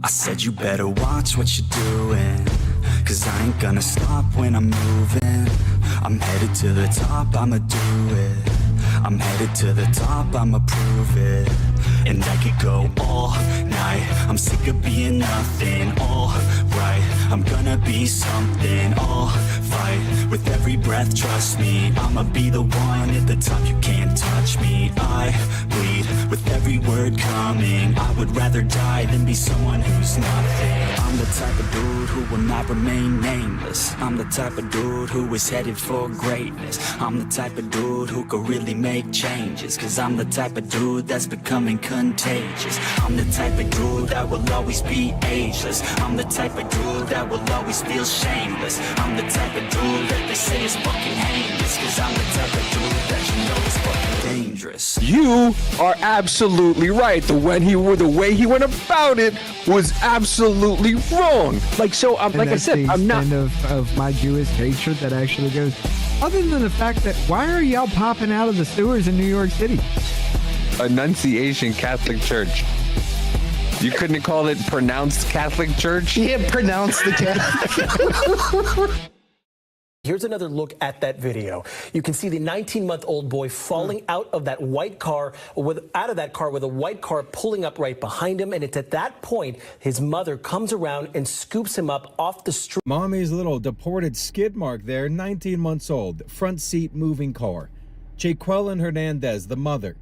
I said you better watch what you're doing, cause I ain't gonna stop when I'm moving. I'm headed to the top, I'ma do it. I'm headed to the top, I'ma prove it. And I could go all night, I'm sick of being nothing. Alright, I'm gonna be something. I'll fight with every breath, trust me. I'ma be the one at the top, you can't touch me. I bleed with every word coming. I would rather die than be someone who's nothing. I'm the type of dude who will not remain nameless. I'm the type of dude who is headed for greatness. I'm the type of dude who could really make changes, cause I'm the type of dude that's becoming contagious. I'm the type of dude that will always be ageless. I'm the type of dude that will always feel shameless. I'm the type of dude that they say is fucking heinous, cause I'm the type of dude that you know is fucking dangerous. You are absolutely right. The way he went about it was absolutely wrong. Like, so, like I said, I'm not of my Jewish hatred that actually goes. Other than the fact that why are y'all popping out of the sewers in New York City? Annunciation Catholic Church. You couldn't call it pronounced Catholic Church? Yeah, pronounced the Catholic. Here's another look at that video. You can see the 19-month-old boy falling out of that white car, with a white car pulling up right behind him. And it's at that point his mother comes around and scoops him up off the street. Mommy's little deported skid mark there, 19 months old, front seat moving car. Jaqueline Hernandez, the mother.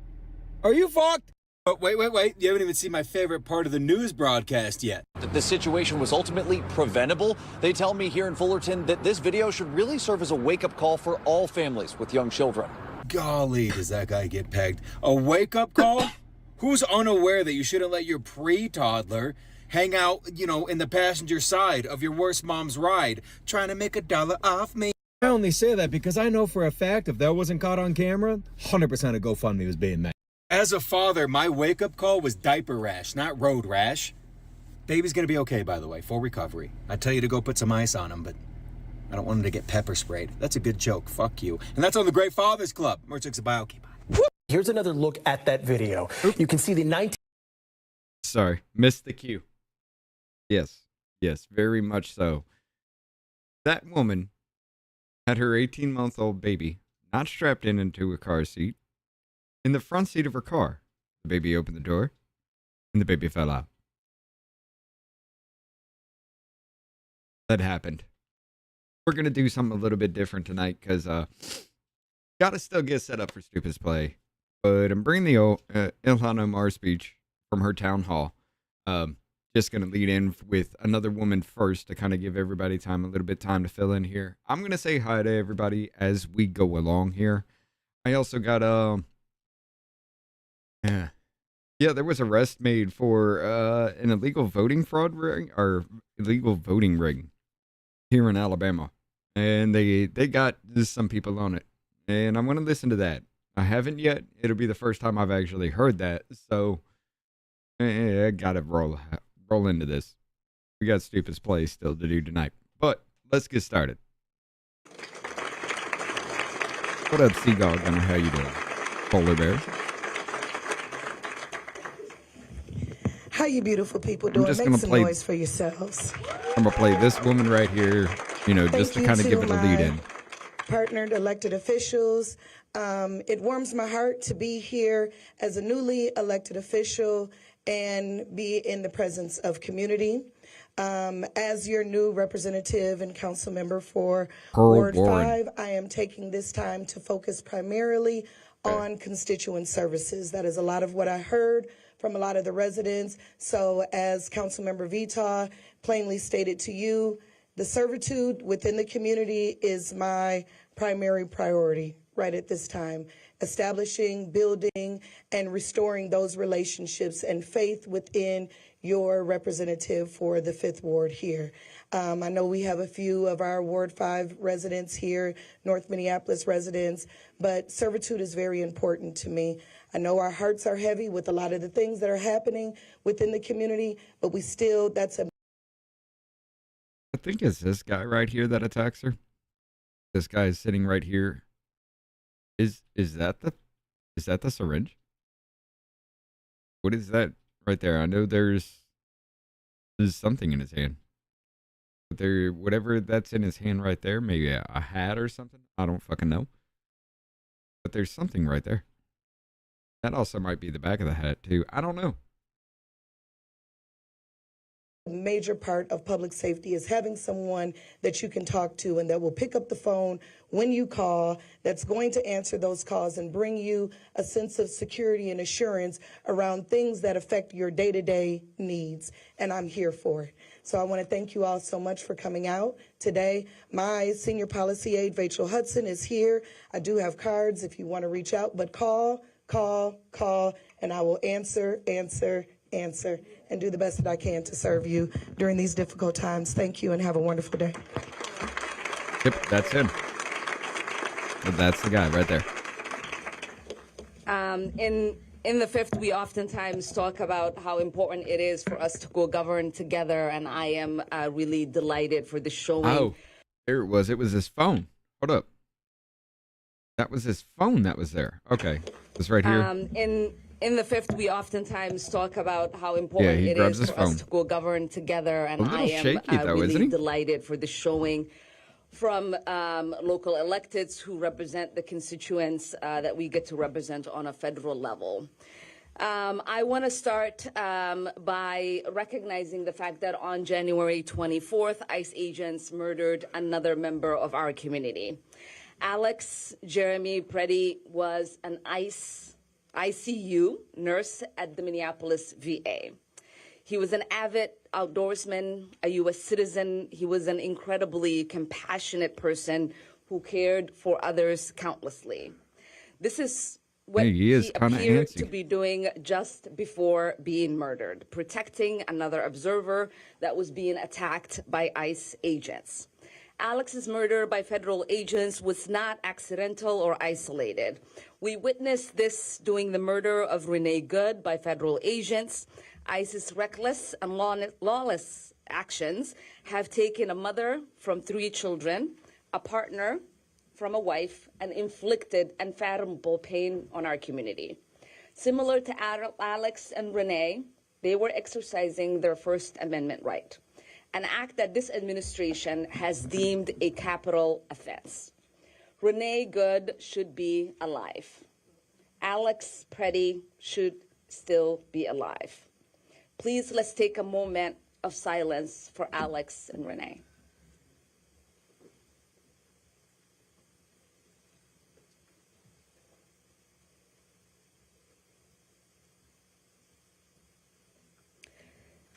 Are you fucked? Oh, wait. You haven't even seen my favorite part of the news broadcast yet. The situation was ultimately preventable. They tell me here in Fullerton that this video should really serve as a wake-up call for all families with young children. Golly, does that guy get pegged? A wake-up call? Who's unaware that you shouldn't let your pre-toddler hang out, in the passenger side of your worst mom's ride, trying to make $1 off me? I only say that because I know for a fact if that wasn't caught on camera, 100% of GoFundMe was being made. As a father, my wake-up call was diaper rash, not road rash. Baby's gonna be okay, by the way, full recovery. I tell you to go put some ice on him, but I don't want him to get pepper sprayed. That's a good joke, fuck you. And that's on the Great Fathers Club. Merchants of Bio. Here's another look at that video. You can see the 19... Sorry, missed the cue. Yes, very much so. That woman had her 18-month-old baby not strapped into a car seat, in the front seat of her car. The baby opened the door, and the baby fell out. That happened. We're going to do something a little bit different tonight, because got to still get set up for Stupid's Play. But I'm bringing the Ilhan Omar speech from her town hall. Just going to lead in with another woman first to kind of give everybody a little bit time to fill in here. I'm going to say hi to everybody as we go along here. I also got there was arrest made for an illegal voting fraud ring, or illegal voting rig here in Alabama, and they got some people on it, and I'm gonna listen to that. I haven't yet. It'll be the first time I've actually heard that, so I gotta roll into this. We got Stupid's Play still to do tonight, but let's get started. What up, Seagull Gunner? How you doing, Polar Bear? How you beautiful people doing? Make some noise for yourselves. I'm going to play this woman right here, just to kind of give it a lead in. Partnered elected officials. It warms my heart to be here as a newly elected official and be in the presence of community. As your new representative and council member for Ward 5, I am taking this time to focus primarily on constituent services. That is a lot of what I heard from a lot of the residents. So as Councilmember Vita plainly stated to you, the servitude within the community is my primary priority right at this time. Establishing, building, and restoring those relationships and faith within your representative for the 5th Ward here. I know we have a few of our Ward 5 residents here, North Minneapolis residents, but servitude is very important to me. I know our hearts are heavy with a lot of the things that are happening within the community, but we still, I think it's this guy right here that attacks her. This guy is sitting right here. Is that the syringe? What is that right there? I know there's There's something in his hand. But there, whatever that's in his hand right there, maybe a hat or something. I don't fucking know. But there's something right there. That also might be the back of the hat too. I don't know. A major part of public safety is having someone that you can talk to and that will pick up the phone when you call, that's going to answer those calls and bring you a sense of security and assurance around things that affect your day-to-day needs. And I'm here for it. So I want to thank you all so much for coming out today. My senior policy aide, Rachel Hudson, is here. I do have cards if you want to reach out, but call, and I will answer, and do the best that I can to serve you during these difficult times. Thank you and have a wonderful day. Yep, that's him. That's the guy right there. In the fifth, we oftentimes talk about how important it is for us to go govern together, and I am really delighted for the showing. Oh, there it was. It was his phone. Hold up. That was his phone that was there. Okay, it's right here. In the fifth, we oftentimes talk about how important it is for us to go govern together, and I am really delighted for the showing from local electeds who represent the constituents that we get to represent on a federal level. I want to start by recognizing the fact that on January 24th, ICE agents murdered another member of our community. Alex Jeremy Preddy was an ICU nurse at the Minneapolis VA. He was an avid outdoorsman, a U.S. citizen. He was an incredibly compassionate person who cared for others countlessly. This is what he appeared to be doing just before being murdered, protecting another observer that was being attacked by ICE agents. Alex's murder by federal agents was not accidental or isolated. We witnessed this during the murder of Renee Good by federal agents. ICE's reckless and lawless actions have taken a mother from 3 children, a partner from a wife, and inflicted unfathomable pain on our community. Similar to Alex and Renee, they were exercising their First Amendment right, an act that this administration has deemed a capital offense. Renee Good should be alive. Alex Preddy should still be alive. Please, let's take a moment of silence for Alex and Renee.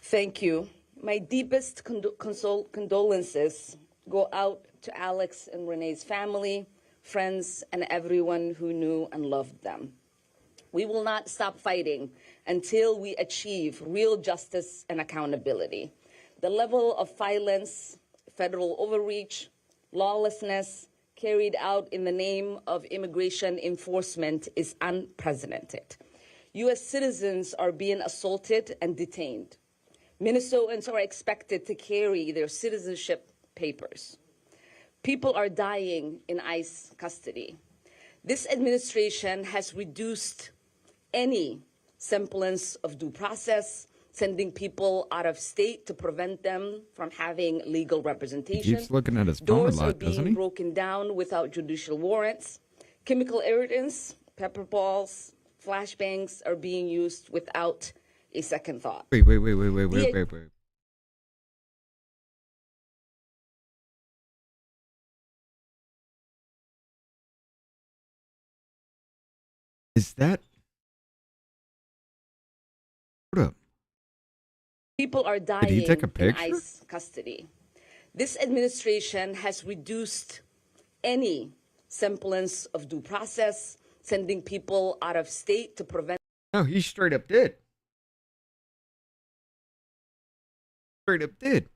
Thank you. My deepest condolences go out to Alex and Renee's family, friends, and everyone who knew and loved them. We will not stop fighting until we achieve real justice and accountability. The level of violence, federal overreach, lawlessness carried out in the name of immigration enforcement is unprecedented. U.S. citizens are being assaulted and detained. Minnesotans are expected to carry their citizenship papers. People are dying in ICE custody. This administration has reduced any semblance of due process, sending people out of state to prevent them from having legal representation. He keeps looking at his phone a lot, doesn't he? Doors are being broken down without judicial warrants. Chemical irritants, pepper balls, flashbangs are being used without a second thought. Wait. Is that? Hold up. People are dying Did he take a picture? in ICE custody. This administration has reduced any semblance of due process, sending people out of state to prevent. No, he straight up did. Straight up did.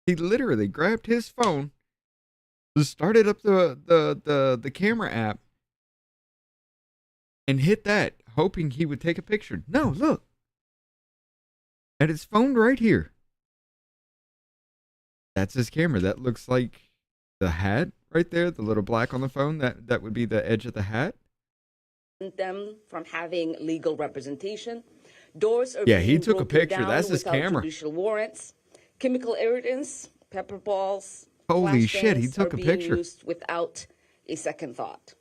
He literally grabbed his phone, started up the camera app, and hit that, hoping he would take a picture. No, look. At his phone right here. That's his camera. That looks like the hat right there, the little black on the phone. That would be the edge of the hat. Them from having legal representation. Doors are he took a picture. That's his camera. Judicial warrants. Chemical irritants, pepper balls. Holy shit, he took a picture. Used without a second thought.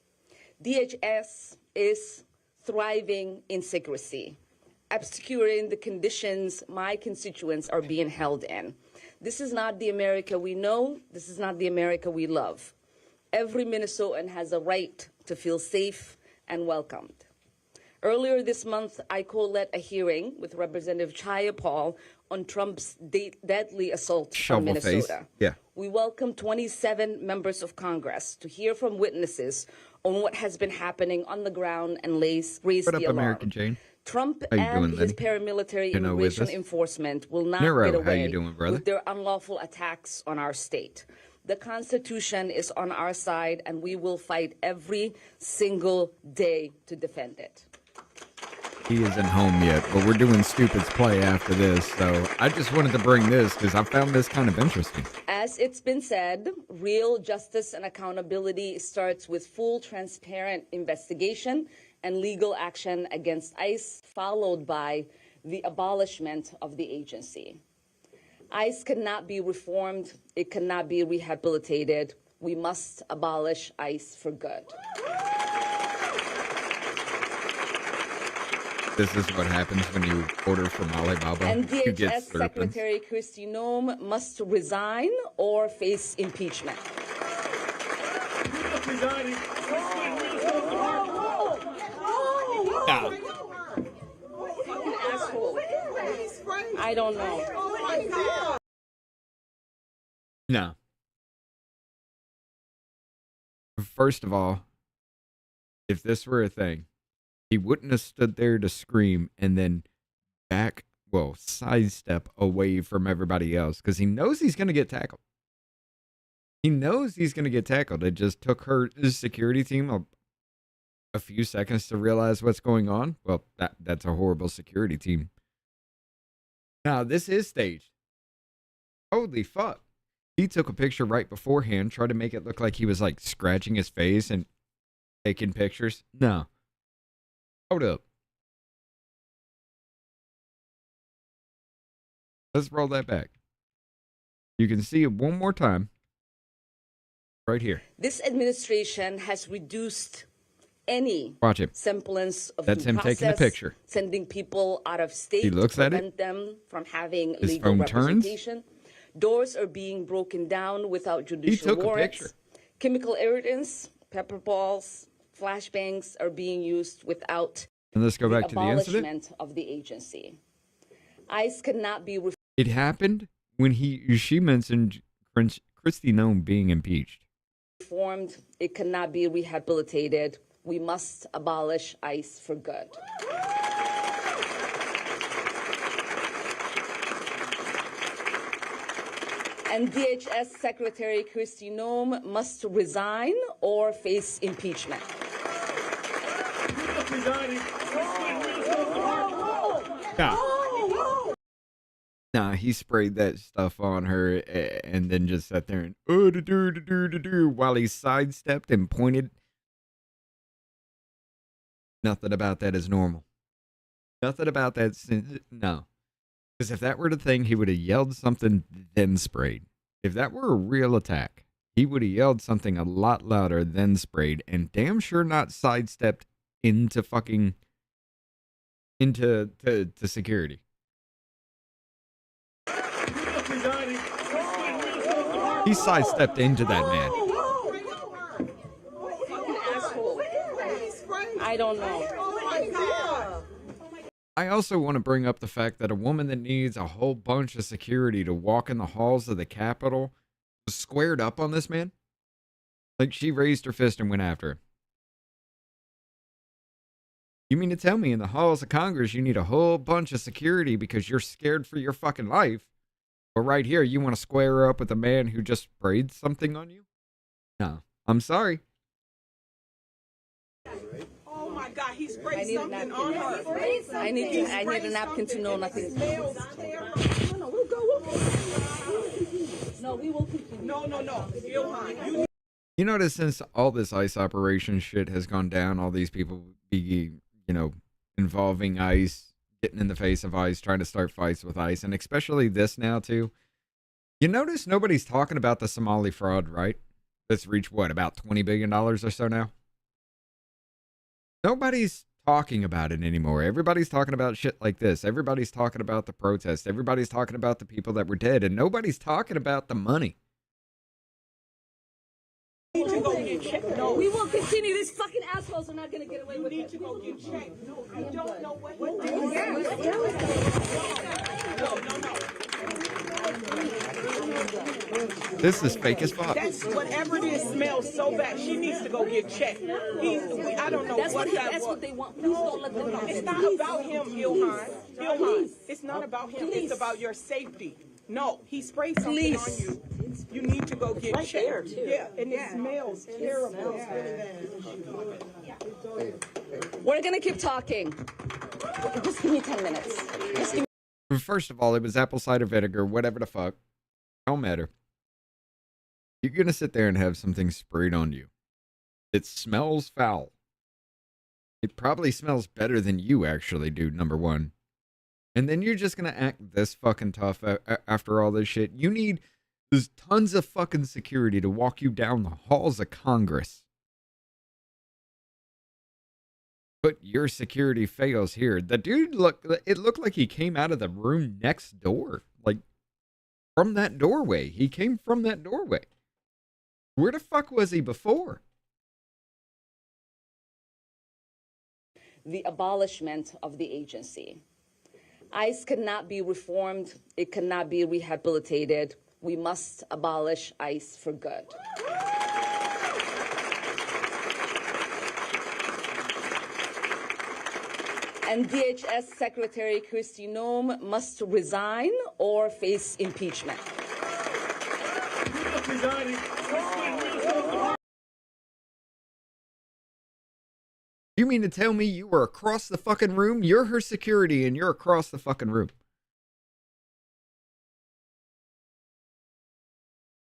DHS is thriving in secrecy, obscuring the conditions my constituents are being held in. This is not the America we know. This is not the America we love. Every Minnesotan has a right to feel safe and welcomed. Earlier this month, I co-led a hearing with Representative Chaya Paul on Trump's deadly assault on Minnesota. Yeah. We welcome 27 members of Congress to hear from witnesses on what has been happening on the ground and raise the alarm. American Jane? Trump and his paramilitary immigration enforcement will not get away with their unlawful attacks on our state. The Constitution is on our side, and we will fight every single day to defend it. He isn't home yet, but we're doing Stupid's Play after this, so I just wanted to bring this because I found this kind of interesting. As it's been said, real justice and accountability starts with full, transparent investigation and legal action against ICE, followed by the abolishment of the agency. ICE cannot be reformed. It cannot be rehabilitated. We must abolish ICE for good. This is what happens when you order from Alibaba. And DHS Secretary Kristi Noem must resign or face impeachment. I don't know. No. First of all, if this were a thing, he wouldn't have stood there to scream and then sidestep away from everybody else because he knows he's going to get tackled. He knows he's going to get tackled. It just took his security team a few seconds to realize what's going on. Well, that's a horrible security team. Now, this is staged. Holy fuck. He took a picture right beforehand, tried to make it look like he was like scratching his face and taking pictures. No. Hold up. Let's roll that back. You can see it one more time. Right here. This administration has reduced any semblance of That's him taking a picture. Sending people out of state he looks to at prevent them from having legal representation. Doors are being broken down without judicial warrants. Chemical irritants, pepper balls, flashbangs are being used without and let's go back to the abolishment of the agency. ICE cannot be. It happened when she mentioned Kristi Noem being impeached. Reformed, it cannot be rehabilitated. We must abolish ICE for good. And DHS Secretary Kristi Noem must resign or face impeachment. Nah, he sprayed that stuff on her and then just sat there and while he sidestepped and pointed. Nothing about that is normal. Nothing about that. No. Because if that were the thing, he would have yelled something, then sprayed. If that were a real attack, he would have yelled something a lot louder, then sprayed, and damn sure not sidestepped into fucking into security. He sidestepped into that man. I don't know. I also want to bring up the fact that a woman that needs a whole bunch of security to walk in the halls of the Capitol was squared up on this man. Like, she raised her fist and went after him. You mean to tell me in the halls of Congress you need a whole bunch of security because you're scared for your fucking life? But right here, you want to square up with a man who just sprayed something on you? No. I'm sorry. Oh my God, he sprayed something on her. I need a napkin to know nothing. No, we'll go. No, we will continue. No. Ilhan, you notice since all this ICE operation shit has gone down, all these people be, involving ICE, getting in the face of ICE, trying to start fights with ICE, and especially this now too. You notice nobody's talking about the Somali fraud, right? That's reached what, about $20 billion or so now? Nobody's talking about it anymore. Everybody's talking about shit like this. Everybody's talking about the protests. Everybody's talking about the people that were dead, and nobody's talking about the money. No, we will continue. These fucking assholes are not going to get away with it. You need to go get checked. No, I don't know what. This is fake as fuck. That's whatever it is smells so bad. She needs to go get checked. I don't know what that was. That's what they want. Please don't let them know. It's not about him, Ilhan. Ilhan, it's not about him. It's about your safety. No, he sprayed something on you. You need to go get checked. Yeah, and it smells terrible. We're going to keep talking. Just give me 10 minutes. Just give me. First of all, it was apple cider vinegar, whatever the fuck. Don't matter. You're going to sit there and have something sprayed on you. It smells foul. It probably smells better than you actually do, number one. And then you're just going to act this fucking tough after all this shit. There's tons of fucking security to walk you down the halls of Congress. But your security fails here. The dude it looked like he came out of the room next door. Like, from that doorway. He came from that doorway. Where the fuck was he before? The abolishment of the agency. ICE cannot be reformed. It cannot be rehabilitated. We must abolish ICE for good. And DHS Secretary Kristi Noem must resign or face impeachment. You mean to tell me you were across the fucking room? You're her security and you're across the fucking room.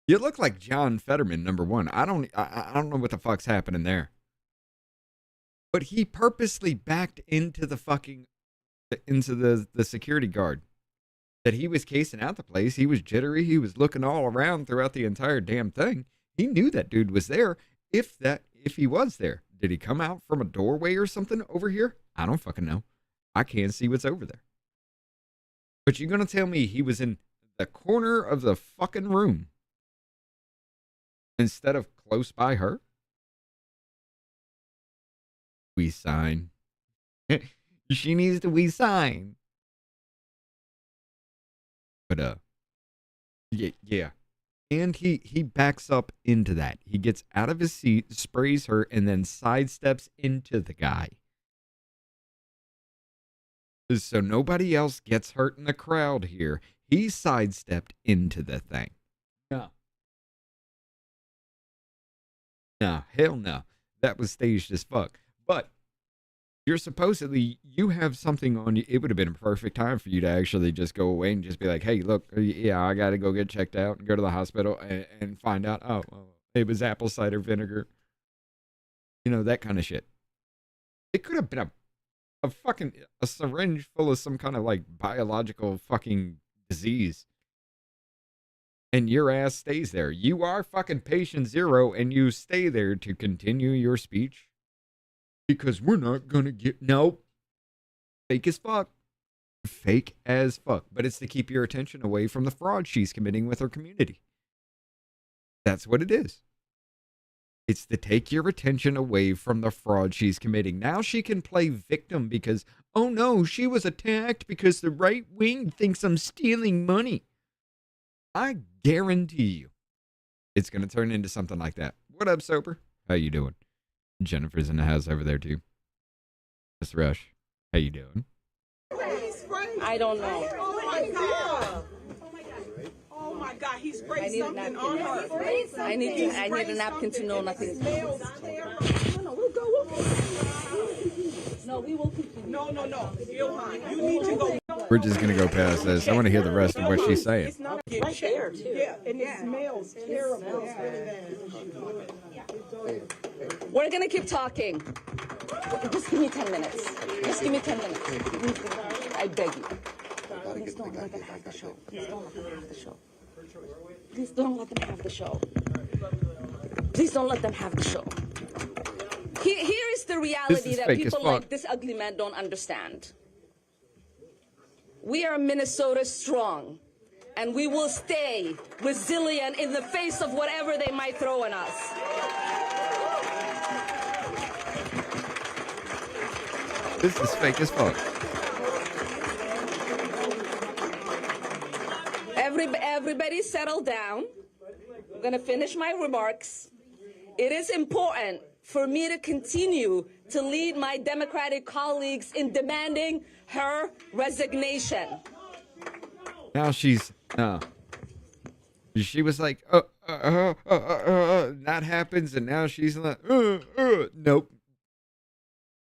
You look like John Fetterman, number one. I don't know what the fuck's happening there. But he purposely backed into the security guard. That he was casing out the place. He was jittery. He was looking all around throughout the entire damn thing. He knew that dude was there. If he was there. Did he come out from a doorway or something over here? I don't fucking know. I can't see what's over there. But you're going to tell me he was in the corner of the fucking room instead of close by her? We sign. She needs to we sign. But yeah. And he backs up into that. He gets out of his seat, sprays her, and then sidesteps into the guy. So nobody else gets hurt in the crowd here. He sidestepped into the thing. No, hell no. That was staged as fuck. But you have something on you. It would have been a perfect time for you to actually just go away and just be like, hey, look, yeah, I got to go get checked out and go to the hospital and find out, oh, well, it was apple cider vinegar. You know, that kind of shit. It could have been a syringe full of some kind of like biological fucking disease. And your ass stays there. You are fucking patient zero and you stay there to continue your speech. Because we're not going to get... Nope. Fake as fuck. Fake as fuck. But it's to keep your attention away from the fraud she's committing with her community. That's what it is. It's to take your attention away from the fraud she's committing. Now she can play victim because, oh no, she was attacked because the right wing thinks I'm stealing money. I guarantee you it's going to turn into something like that. What up, Sober? How you doing? Jennifer's in the house over there too. Miss Rush, how you doing? I don't know. Oh my God. Oh my God, he sprayed something on her. I need a napkin to know nothing. No, we'll go. No, we will continue. No. Ilhan, you need to go. We're just going to go past this. I want to hear the rest of what she's saying. It's not get checked. Yeah, and it smells terrible. We're going to keep talking. Just give me 10 minutes. Just give me 10 minutes. I beg you. Please don't let them have the show. Please don't let them have the show. Please don't let them have the show. Please don't let them have the show. Here is the reality that people like this ugly man don't understand. We are Minnesota strong, and we will stay resilient in the face of whatever they might throw at us. This is fake as fuck. Everybody settle down. I'm going to finish my remarks. It is important for me to continue to lead my Democratic colleagues in demanding her resignation. Now she's, she was like, that happens, and now she's like, nope.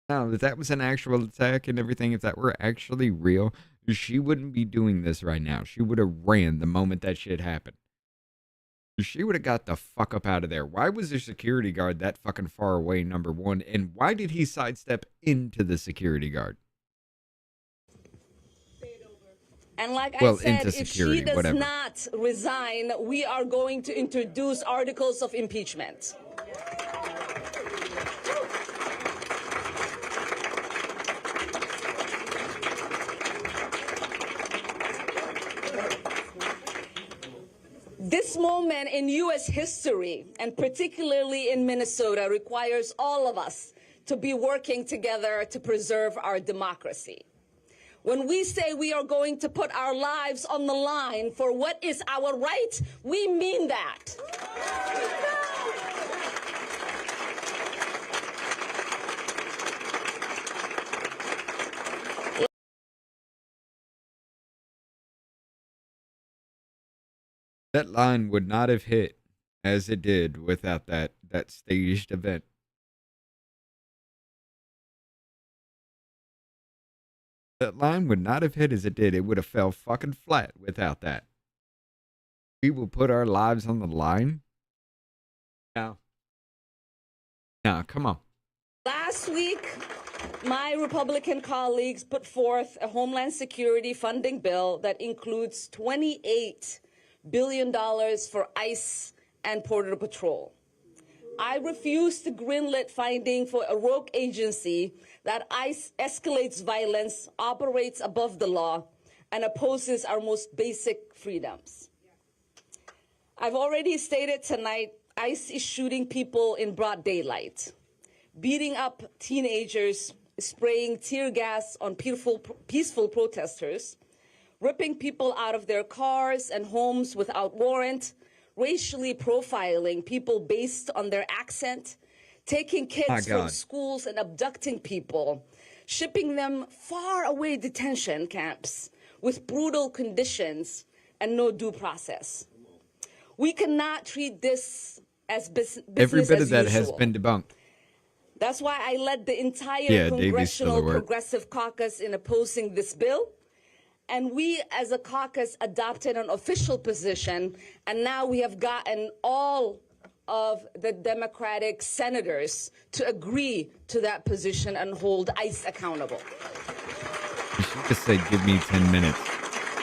Now, if that was an actual attack and everything, if that were actually real, she wouldn't be doing this right now. She would have ran the moment that shit happened. She would have got the fuck up out of there. Why was the security guard that fucking far away, number one? And why did he sidestep into the security guard? And like I said, if she does whatever. not resign, we are going to introduce articles of impeachment. This moment in U.S. history, and particularly in Minnesota, requires all of us to be working together to preserve our democracy. When we say we are going to put our lives on the line for what is our right, we mean that. That line would not have hit as it did without that staged event. That line would not have hit as it did. It would have fell fucking flat without that. We will put our lives on the line. Now, come on. Last week, my Republican colleagues put forth a Homeland Security funding bill that includes $28 billion for ICE and Border Patrol. I refuse to greenlit funding for a rogue agency that ICE escalates violence, operates above the law, and opposes our most basic freedoms. I've already stated tonight, ICE is shooting people in broad daylight, beating up teenagers, spraying tear gas on peaceful protesters, ripping people out of their cars and homes without warrant, racially profiling people based on their accent, taking kids from schools and abducting people, shipping them far away detention camps with brutal conditions and no due process. We cannot treat this as business Every bit as of that usual. has been debunked. That's why I led the entire Congressional Progressive Caucus in opposing this bill. And we as a caucus adopted an official position, and now we have gotten all of the Democratic senators to agree to that position and hold ICE accountable. She just said, give me 10 minutes.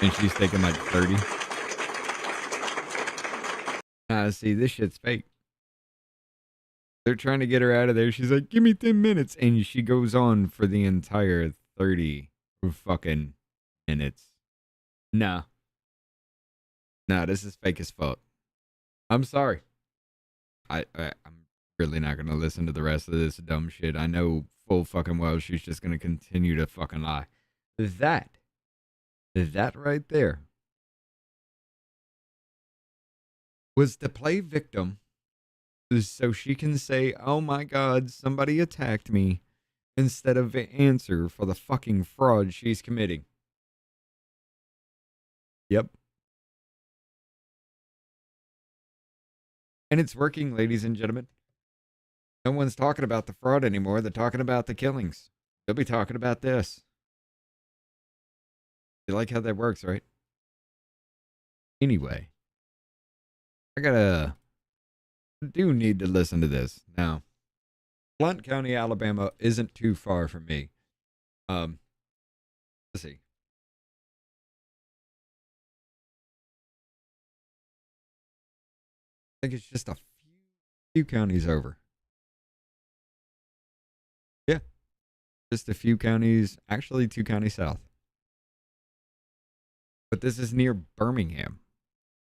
And she's taking like 30. See, this shit's fake. They're trying to get her out of there. She's like, give me 10 minutes. And she goes on for the entire 30 fucking minutes. Nah, this is fake as fuck. I'm sorry. I'm really not going to listen to the rest of this dumb shit. I know full fucking well she's just going to continue to fucking lie. That right there was to play victim so she can say, oh my God, somebody attacked me, instead of answer for the fucking fraud she's committing. Yep. And it's working, ladies and gentlemen. No one's talking about the fraud anymore. They're talking about the killings. They'll be talking about this. You like how that works, right? Anyway, I do need to listen to this. Now, Blount County, Alabama isn't too far from me. Let's see. think it's just a few counties over. Yeah. Just a few counties, actually 2 counties south. But this is near Birmingham.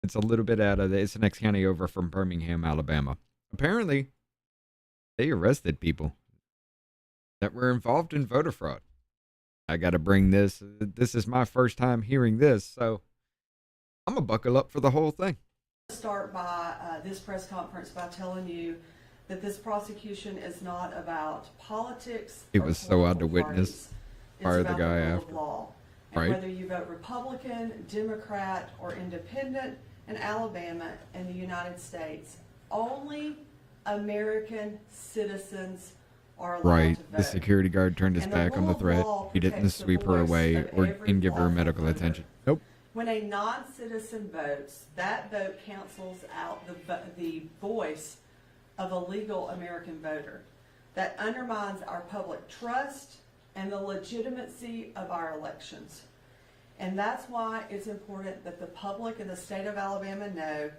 It's a little bit it's the next county over from Birmingham, Alabama. Apparently, they arrested people that were involved in voter fraud. I got to bring this. This is my first time hearing this, so I'm going to buckle up for the whole thing. Start by this press conference by telling you that this prosecution is not about politics. It was so odd to witness. Fire the guy after. And whether you vote Republican, Democrat, or Independent in Alabama and the United States, only American citizens are allowed to vote. The security guard turned his back on the threat. He didn't sweep her away and give her medical attention. Nope. When a non-citizen votes, that vote cancels out the voice of a legal American voter. That undermines our public trust and the legitimacy of our elections. And that's why it's important that the public in the state of Alabama know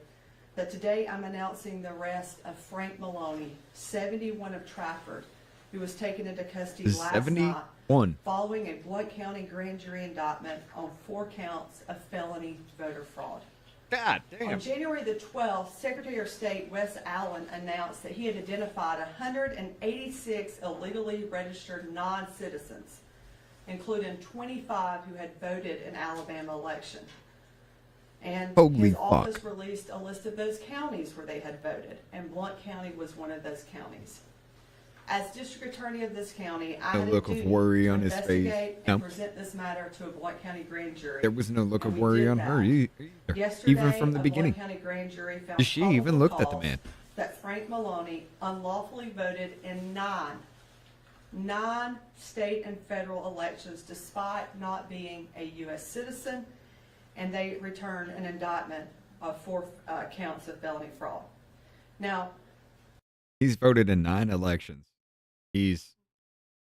that today I'm announcing the arrest of Frank Maloney, 71 of Trafford, who was taken into custody last night following a Blount County grand jury indictment on 4 counts of felony voter fraud. God damn. On January the 12th, Secretary of State Wes Allen announced that he had identified 186 illegally registered non-citizens, including 25 who had voted in Alabama election. And his office released a list of those counties where they had voted, and Blount County was one of those counties. As district attorney of this county, I had a duty to investigate and present this matter to a Blount County grand jury. There was no look of worry on her either. Yesterday, even from the beginning. Blount County grand jury found she even looked at the man. That Frank Maloney unlawfully voted in nine state and federal elections despite not being a U.S. citizen, and they returned an indictment of 4 counts of felony fraud. Now, he's voted in 9 elections. He's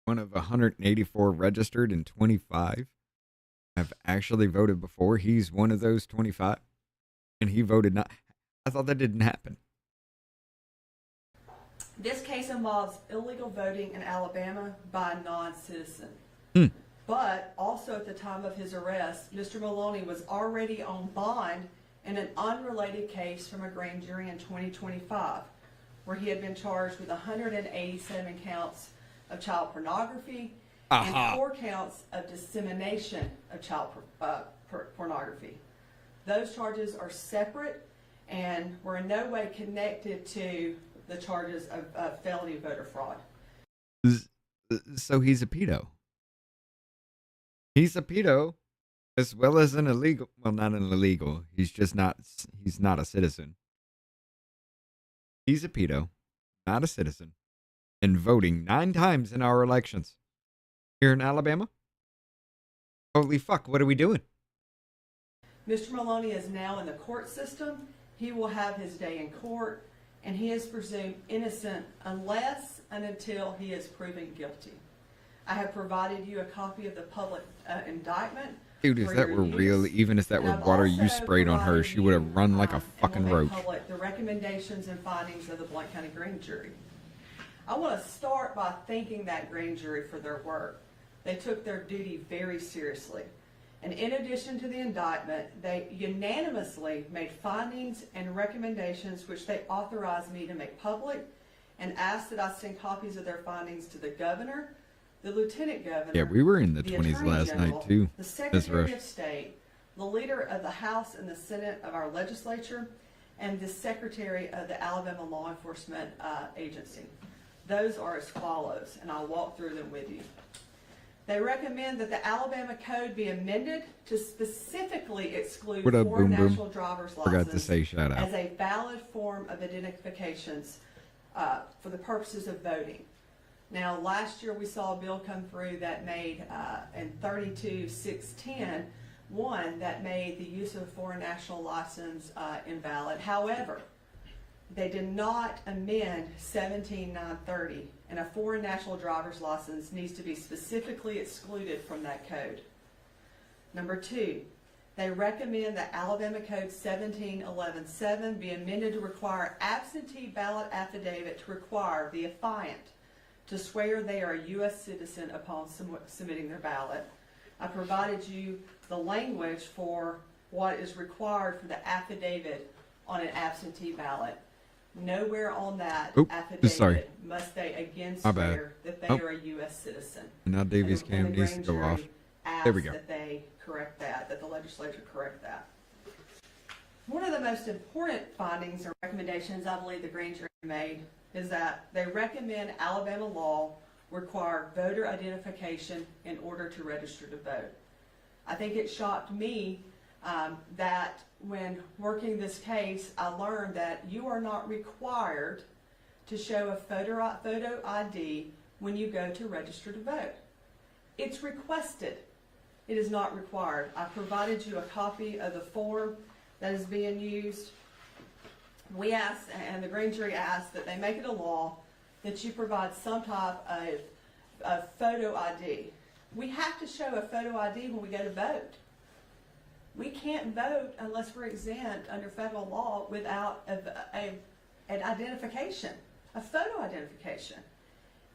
one of 184 registered, and 25 have actually voted before. He's one of those 25, and he voted not. I thought that didn't happen. This case involves illegal voting in Alabama by a non-citizen. But also at the time of his arrest, Mr. Maloney was already on bond in an unrelated case from a grand jury in 2025. Where he had been charged with 187 counts of child pornography and 4 counts of dissemination of child pornography. Those charges are separate and were in no way connected to the charges of felony voter fraud. So he's a pedo. He's a pedo as well as an illegal. Well, not an illegal. He's not a citizen. He's a pedo, not a citizen, and voting 9 times in our elections. Here in Alabama? Holy fuck, what are we doing? Mr. Maloney is now in the court system. He will have his day in court, and he is presumed innocent unless and until he is proven guilty. I have provided you a copy of the public indictment. Dude, if that were real, even if that were water you sprayed on her, she would have run like a fucking roach. The recommendations and findings of the Blount County grand jury. I want to start by thanking that grand jury for their work. They took their duty very seriously. And in addition to the indictment, they unanimously made findings and recommendations which they authorized me to make public and asked that I send copies of their findings to the governor, the lieutenant governor. Yeah, we were in the 20s last night too. The Secretary of State, the leader of the House and the Senate of our legislature, and the Secretary of the Alabama Law Enforcement Agency. Those are as follows, and I'll walk through them with you. They recommend that the Alabama Code be amended to specifically exclude foreign national driver's license as a valid form of identifications for the purposes of voting. Now, last year we saw a bill come through that made, in 32-610, one that made the use of a foreign national license invalid. However, they did not amend 17-930, and a foreign national driver's license needs to be specifically excluded from that code. Number 2, They recommend that Alabama Code 17117 be amended to require absentee ballot affidavit to require the affiant to swear they are a U.S. citizen upon submitting their ballot. I provided you the language for what is required for the affidavit on an absentee ballot. Nowhere on that affidavit must they again swear that they are a U.S. citizen. Now Davies cam needs to go off. There we go. That they correct that the legislature correct that. One of the most important findings or recommendations I believe the grand jury made is that they recommend Alabama law require voter identification in order to register to vote. I think it shocked me that when working this case, I learned that you are not required to show a photo ID when you go to register to vote. It's requested. It is not required. I provided you a copy of the form that is being used. We asked, and the grand jury asked, that they make it a law that you provide some type of photo ID. We have to show a photo ID when we go to vote. We can't vote unless we're exempt under federal law without an identification, a photo identification.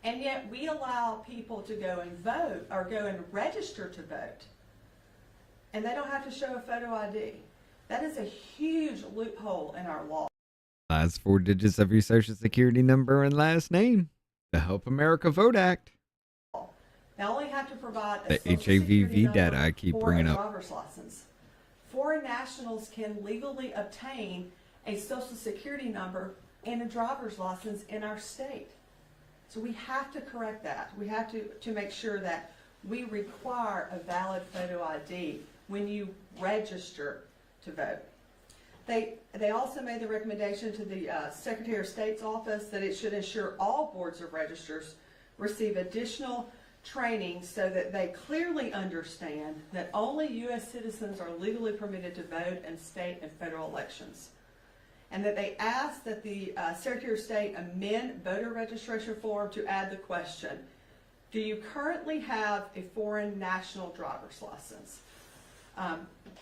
And yet we allow people to go and vote or go and register to vote, and they don't have to show a photo ID. That is a huge loophole in our law. Last 4 digits of your social security number and last name. The Help America Vote Act. They only have to provide a the social security HAVV data I keep bringing up. Driver's license. Foreign nationals can legally obtain a social security number and a driver's license in our state. So we have to correct that. We have to make sure that we require a valid photo ID when you register to vote. They also made the recommendation to the Secretary of State's office that it should ensure all boards of registers receive additional training so that they clearly understand that only U.S. citizens are legally permitted to vote in state and federal elections. And that they ask that the Secretary of State amend voter registration form to add the question, do you currently have a foreign national driver's license?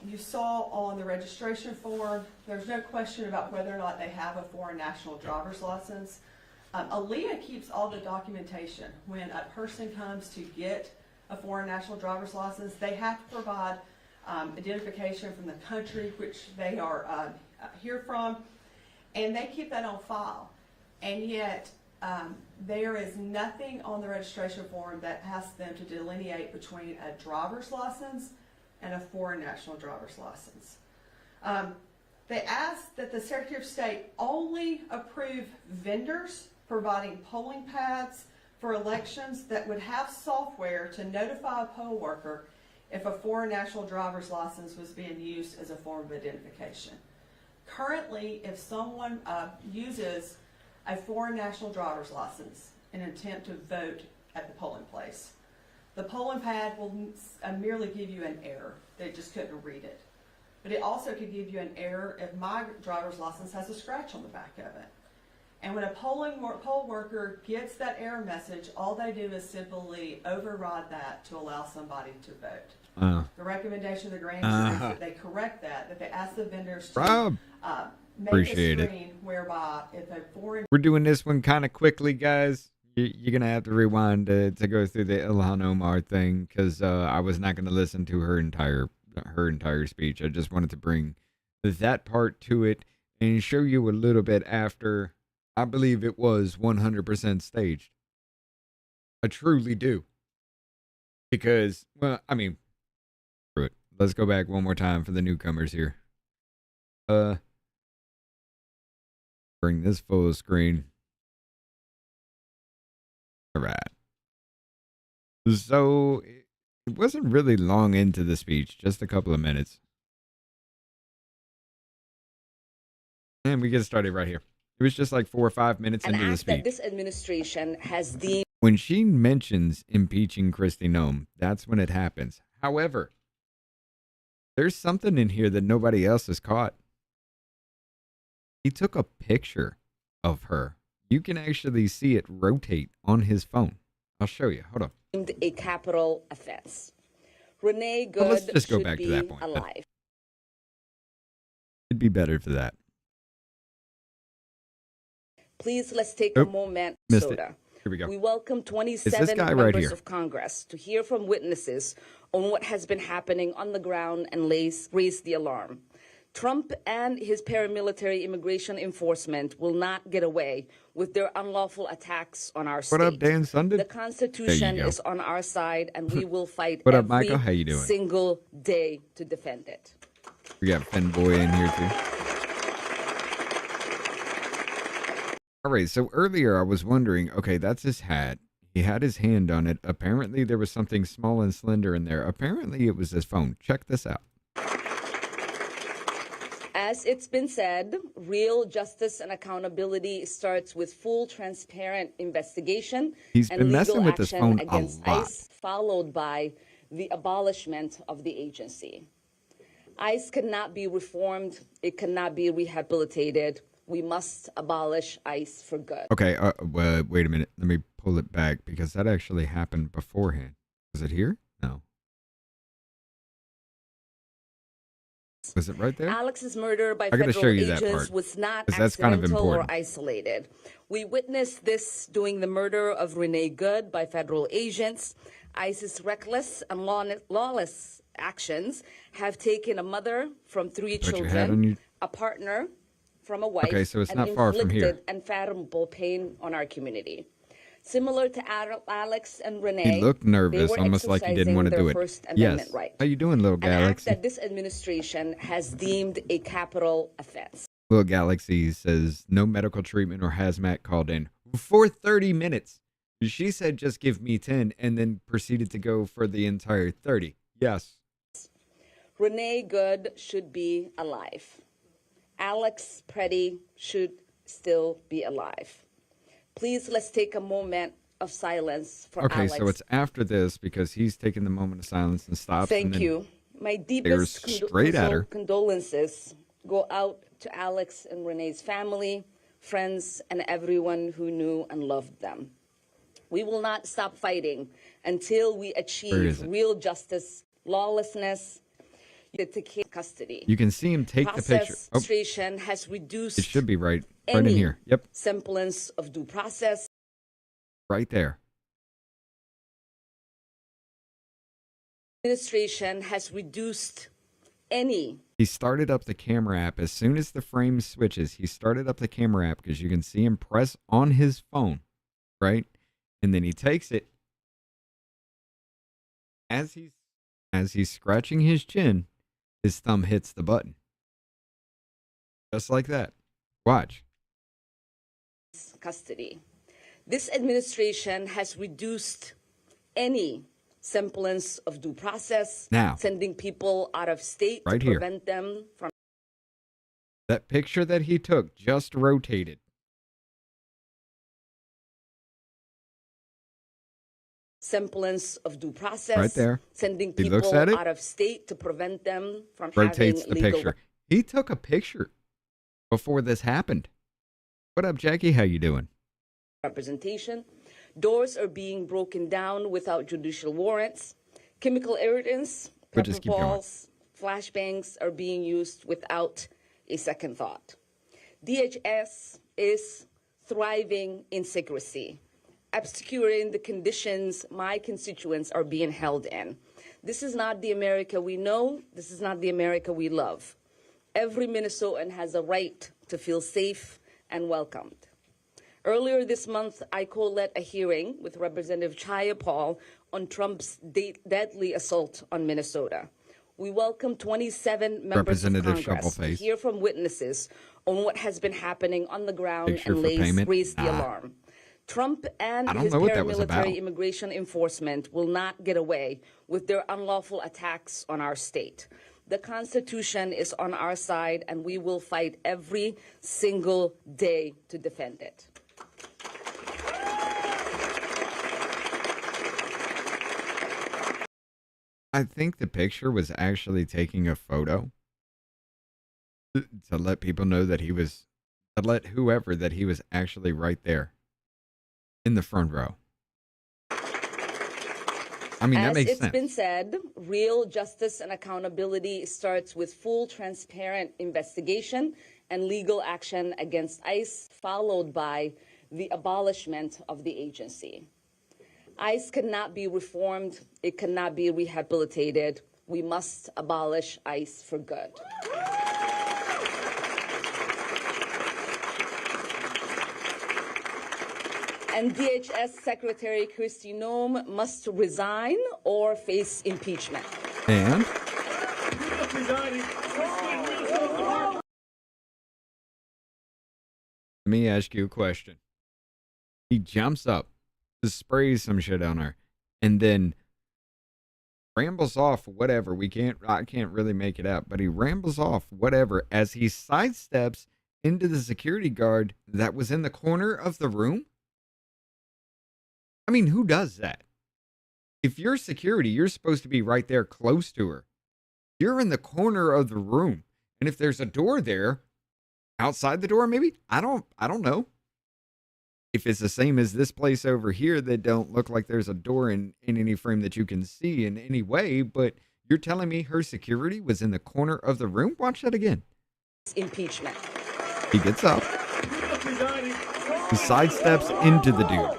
You saw on the registration form, there's no question about whether or not they have a foreign national driver's license. ALEA keeps all the documentation. When a person comes to get a foreign national driver's license, they have to provide identification from the country which they are here from, and they keep that on file. And yet, there is nothing on the registration form that asks them to delineate between a driver's license and a foreign national driver's license. They ask that the Secretary of State only approve vendors providing polling pads for elections that would have software to notify a poll worker if a foreign national driver's license was being used as a form of identification. Currently, if someone uses a foreign national driver's license in an attempt to vote at the polling place, the polling pad will merely give you an error. They just couldn't read it. But it also could give you an error if my driver's license has a scratch on the back of it. And when a poll worker gets that error message, all they do is simply override that to allow somebody to vote. The recommendation of the grand jury is that they correct that they ask the vendors to make a screen whereby if a foreign... We're doing this one kind of quickly, guys. You're going to have to rewind to go through the Ilhan Omar thing because I was not going to listen to her entire speech. I just wanted to bring that part to it and show you a little bit after. I believe it was 100% staged. I truly do. Because, well, I mean, screw it. Let's go back one more time for the newcomers here. Bring this full screen. All right. So, it wasn't really long into the speech, just a couple of minutes. And we get started right here. It was just like 4 or 5 minutes into the speech. That this administration has deemed... When she mentions impeaching Kristi Noem, that's when it happens. However, there's something in here that nobody else has caught. He took a picture of her. You can actually see it rotate on his phone. I'll show you. Hold on. A capital offense. Renee Good let's just go should back be to that point. alive. It'd be better for that. Please, let's take a moment. Here we go. We welcome 27 members of Congress to hear from witnesses on what has been happening on the ground and raise the alarm. Trump and his paramilitary immigration enforcement will not get away with their unlawful attacks on our state. What up, Dan Sundin? The Constitution is on our side, and we will fight what every up, Michael? How you doing? Single day to defend it. We got Fenboy in here, too. All right, so earlier I was wondering, okay, that's his hat. He had his hand on it. Apparently there was something small and slender in there. Apparently it was his phone. Check this out. As it's been said, real justice and accountability starts with full, transparent investigation. He's been messing with his phone a lot. ICE, followed by the abolishment of the agency. ICE cannot be reformed. It cannot be rehabilitated. We must abolish ICE for good. Okay, wait a minute. Let me pull it back because that actually happened beforehand. Was it here? No. Was it right there? Alex's murder by federal agents was not accidental or isolated. We witnessed this during the murder of Renee Good by federal agents. ICE's reckless and lawless actions have taken a mother from 3 children, a partner from a wife, okay, so it's not far from here. Unfathomable pain on our community. Similar to Alex and Renee, he looked nervous, almost like he didn't want to do it. Yes. Right. How you doing, little Galaxy? An act that this administration has deemed a capital offense. Little Galaxy says no medical treatment or hazmat called in for 30 minutes. She said just give me 10 and then proceeded to go for the entire 30. Yes. Renee Good should be alive. Alex Preddy should still be alive. Please, let's take a moment of silence for Alex. Okay, so it's after this because he's taking the moment of silence and stops. Thank you. My deepest condolences go out to Alex and Renee's family, friends, and everyone who knew and loved them. We will not stop fighting until we achieve real justice, lawlessness, to custody. You can see him take the picture. Has reduced it should be right in here. Yep. Semblance of due process. Right there. Administration has reduced any. He started up the camera app as soon as the frame switches. He started up the camera app because you can see him press on his phone, right? And then he takes it as he's scratching his chin. His thumb hits the button. Just like that. Watch. Custody. This administration has reduced any semblance of due process. Now, sending people out of state right to here. Prevent them from. That picture that he took just rotated. Semblance of due process. Right there. Sending people out of state to prevent them from rotates having the picture. He took a picture before this happened. What up, Jackie? How you doing? Representation. Doors are being broken down without judicial warrants. Chemical irritants, pepper balls, flashbangs are being used without a second thought. DHS is thriving in secrecy, obscuring the conditions my constituents are being held in. This is not the America we know. This is not the America we love. Every Minnesotan has a right to feel safe and welcomed. Earlier this month, I co-led a hearing with Representative Chaya Paul on Trump's deadly assault on Minnesota. We welcome 27 members of Congress to hear from witnesses on what has been happening on the ground and raise the alarm. Trump and his paramilitary immigration enforcement will not get away with their unlawful attacks on our state. The Constitution is on our side, and we will fight every single day to defend it. I think the picture was actually taking a photo to let people know that he was, to let whoever that he was actually right there in the front row. I mean, that makes sense. As it's been said, real justice and accountability starts with full, transparent investigation and legal action against ICE, followed by the abolishment of the agency. ICE cannot be reformed. It cannot be rehabilitated. We must abolish ICE for good. And DHS Secretary Kristi Noem must resign or face impeachment. And? Let me ask you a question. He jumps up, sprays some shit on her, and then rambles off whatever. I can't really make it out, but he rambles off whatever as he sidesteps into the security guard that was in the corner of the room. I mean, who does that? If you're security, you're supposed to be right there close to her. You're in the corner of the room. And if there's a door there, outside the door maybe, I don't know. If it's the same as this place over here that don't look like there's a door in any frame that you can see in any way, but you're telling me her security was in the corner of the room? Watch that again. Impeachment. He gets up. He sidesteps into the dude.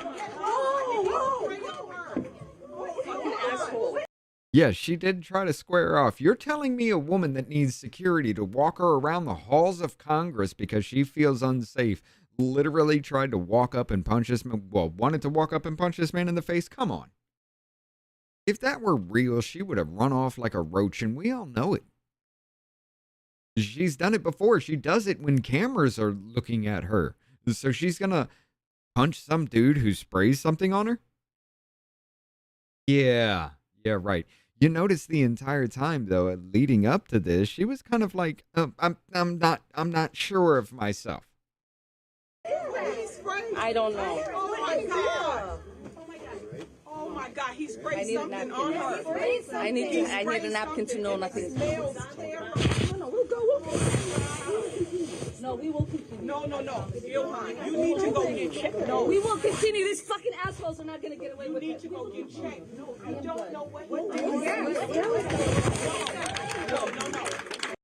Yeah, she did try to square off. You're telling me a woman that needs security to walk her around the halls of Congress because she feels unsafe literally tried to walk up and punch this man, wanted to walk up and punch this man in the face? Come on. If that were real, she would have run off like a roach, and we all know it. She's done it before. She does it when cameras are looking at her. So she's going to punch some dude who sprays something on her? Yeah, right. You notice the entire time, though, leading up to this, she was kind of like, I'm not sure of myself. I don't know. Oh my God. Oh my God, he sprayed something on her. I need a napkin to know nothing. No, we will continue. No. Ilhan, you need to go get checked. No, we will continue. These fucking assholes are not going to get away with it. You need to go get checked. No, I don't know what No.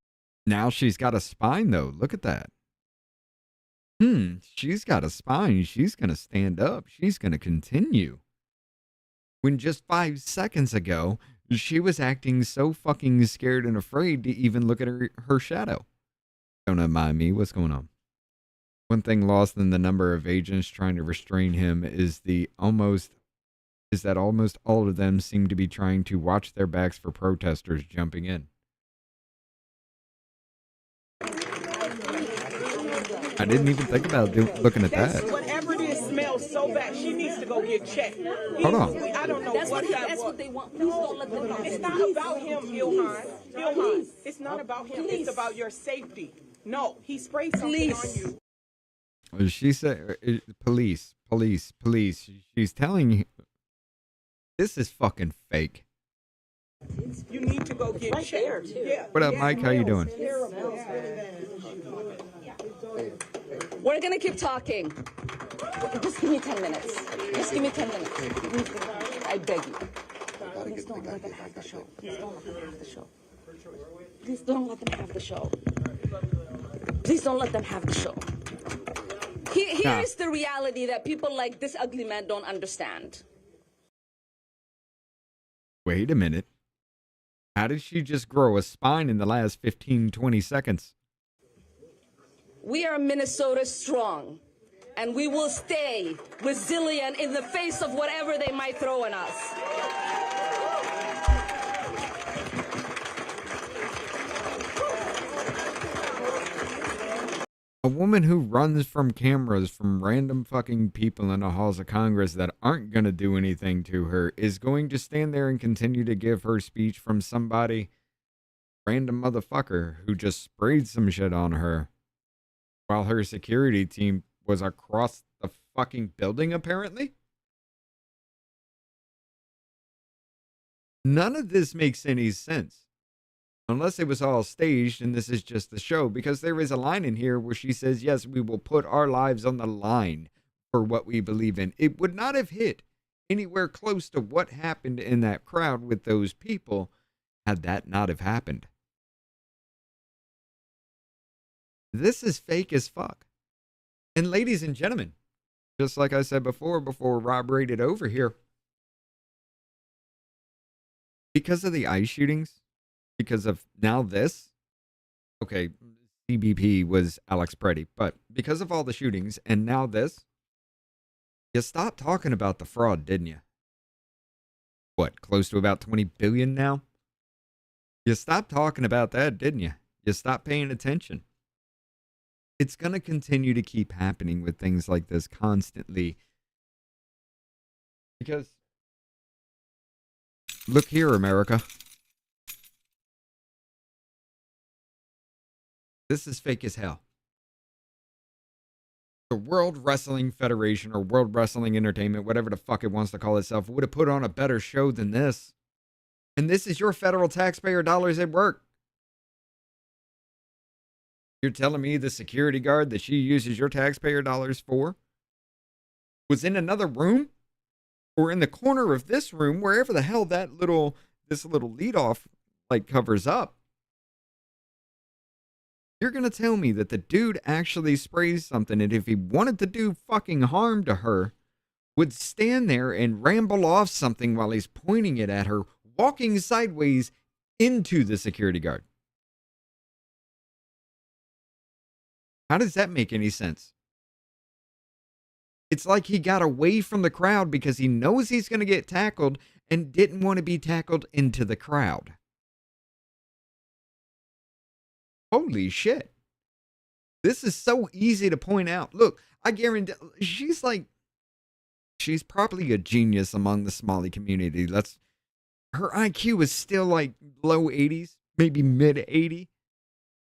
Now she's got a spine, though. Look at that. She's got a spine. She's going to stand up. She's going to continue. When just 5 seconds ago, she was acting so fucking scared and afraid to even look at her shadow. Don't mind me. What's going on? One thing lost in the number of agents trying to restrain him is that almost all of them seem to be trying to watch their backs for protesters jumping in. I didn't even think about looking at that. Whatever it is smells so bad. She needs to go get checked. Hold on. I don't know That's what that's what they want. Please don't let them know. It's not about him, Ilhan. Ilhan, it's not about him. It's about your safety. No, he sprayed something on you. She said, police. She's telling you, this is fucking fake. You need to go get checked. Yeah. What up, Mike? How you doing? We're going to keep talking. Just give me 10 minutes. Just give me 10 minutes. I beg you. Please don't let them have the show. Please don't let them have the show. Please don't let them have the show. Please don't let them have the show. Here's the reality that people like this ugly man don't understand. Wait a minute. How did she just grow a spine in the last 15, 20 seconds? We are Minnesota strong, and we will stay resilient in the face of whatever they might throw at us. A woman who runs from cameras from random fucking people in the halls of Congress that aren't going to do anything to her is going to stand there and continue to give her speech from somebody, random motherfucker, who just sprayed some shit on her while her security team was across the fucking building, apparently? None of this makes any sense. Unless it was all staged and this is just the show, because there is a line in here where she says, yes, we will put our lives on the line for what we believe in. It would not have hit anywhere close to what happened in that crowd with those people had that not have happened. This is fake as fuck. And ladies and gentlemen, just like I said before Rob raided over here, because of the ICE shootings, because of now this, okay, CBP was Alex Preddy, but because of all the shootings and now this, you stopped talking about the fraud, didn't you? What, close to about 20 billion now? You stopped talking about that, didn't you? You stopped paying attention. It's going to continue to keep happening with things like this constantly. Because, look here, America. This is fake as hell. The World Wrestling Federation or World Wrestling Entertainment, whatever the fuck it wants to call itself, would have put on a better show than this. And this is your federal taxpayer dollars at work. You're telling me the security guard that she uses your taxpayer dollars for was in another room or in the corner of this room, wherever the hell this little leadoff like covers up. You're going to tell me that the dude actually sprays something, and if he wanted to do fucking harm to her, would stand there and ramble off something while he's pointing it at her, walking sideways into the security guard. How does that make any sense? It's like he got away from the crowd because he knows he's going to get tackled and didn't want to be tackled into the crowd. Holy shit. This is so easy to point out. Look, I guarantee she's probably a genius among the Somali community. Her IQ is still like low 80s, maybe mid 80.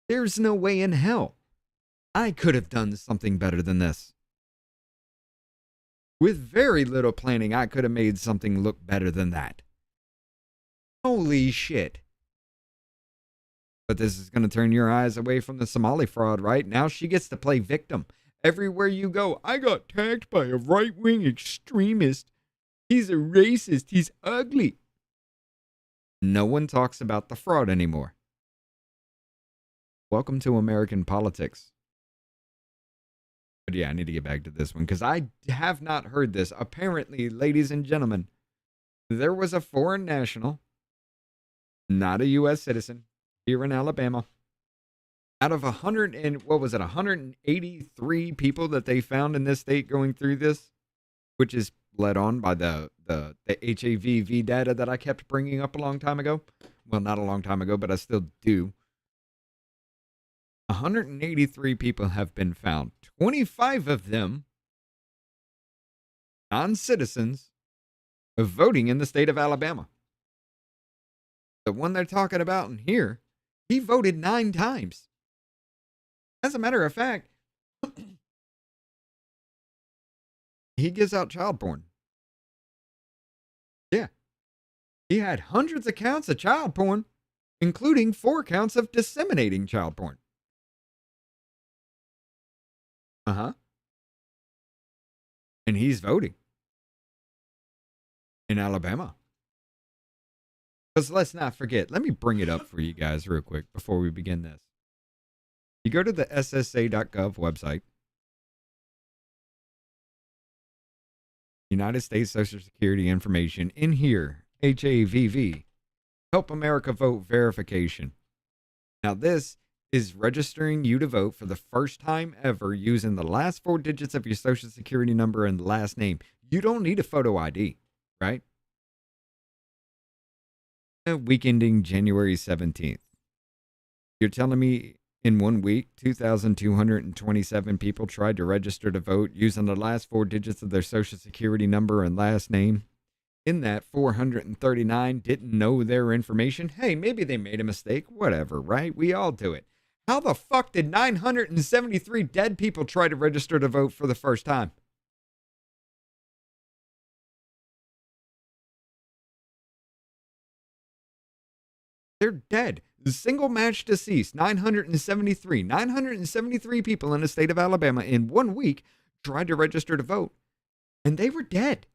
There's no way in hell I could have done something better than this. With very little planning, I could have made something look better than that. Holy shit. But this is going to turn your eyes away from the Somali fraud, right? Now she gets to play victim. Everywhere you go, I got attacked by a right-wing extremist. He's a racist. He's ugly. No one talks about the fraud anymore. Welcome to American politics. But yeah, I need to get back to this one because I have not heard this. Apparently, ladies and gentlemen, there was a foreign national, not a U.S. citizen, here in Alabama. Out of 183 people that they found in this state going through this, which is led on by the HAVV data that I kept bringing up a long time ago. Well, not a long time ago, but I still do. 183 people have been found. 25 of them, non-citizens, of voting in the state of Alabama. The one they're talking about in here, he voted 9 times. As a matter of fact, he gives out child porn. Yeah. He had hundreds of counts of child porn, including 4 counts of disseminating child porn. Uh-huh. And he's voting in Alabama. Because let's not forget, let me bring it up for you guys real quick before we begin this. You go to the SSA.gov website, United States Social Security Information. In here, HAVV, Help America Vote Verification. Now this is registering you to vote for the first time ever using the last 4 digits of your Social Security number and last name. You don't need a photo ID, right? Week ending January 17th. You're telling me in 1 week, 2,227 people tried to register to vote using the last 4 digits of their Social Security number and last name? In that, 439 didn't know their information. Hey, maybe they made a mistake. Whatever, right? We all do it. How the fuck did 973 dead people try to register to vote for the first time? They're dead. Single match deceased. 973. 973 people in the state of Alabama in 1 week tried to register to vote, and they were dead.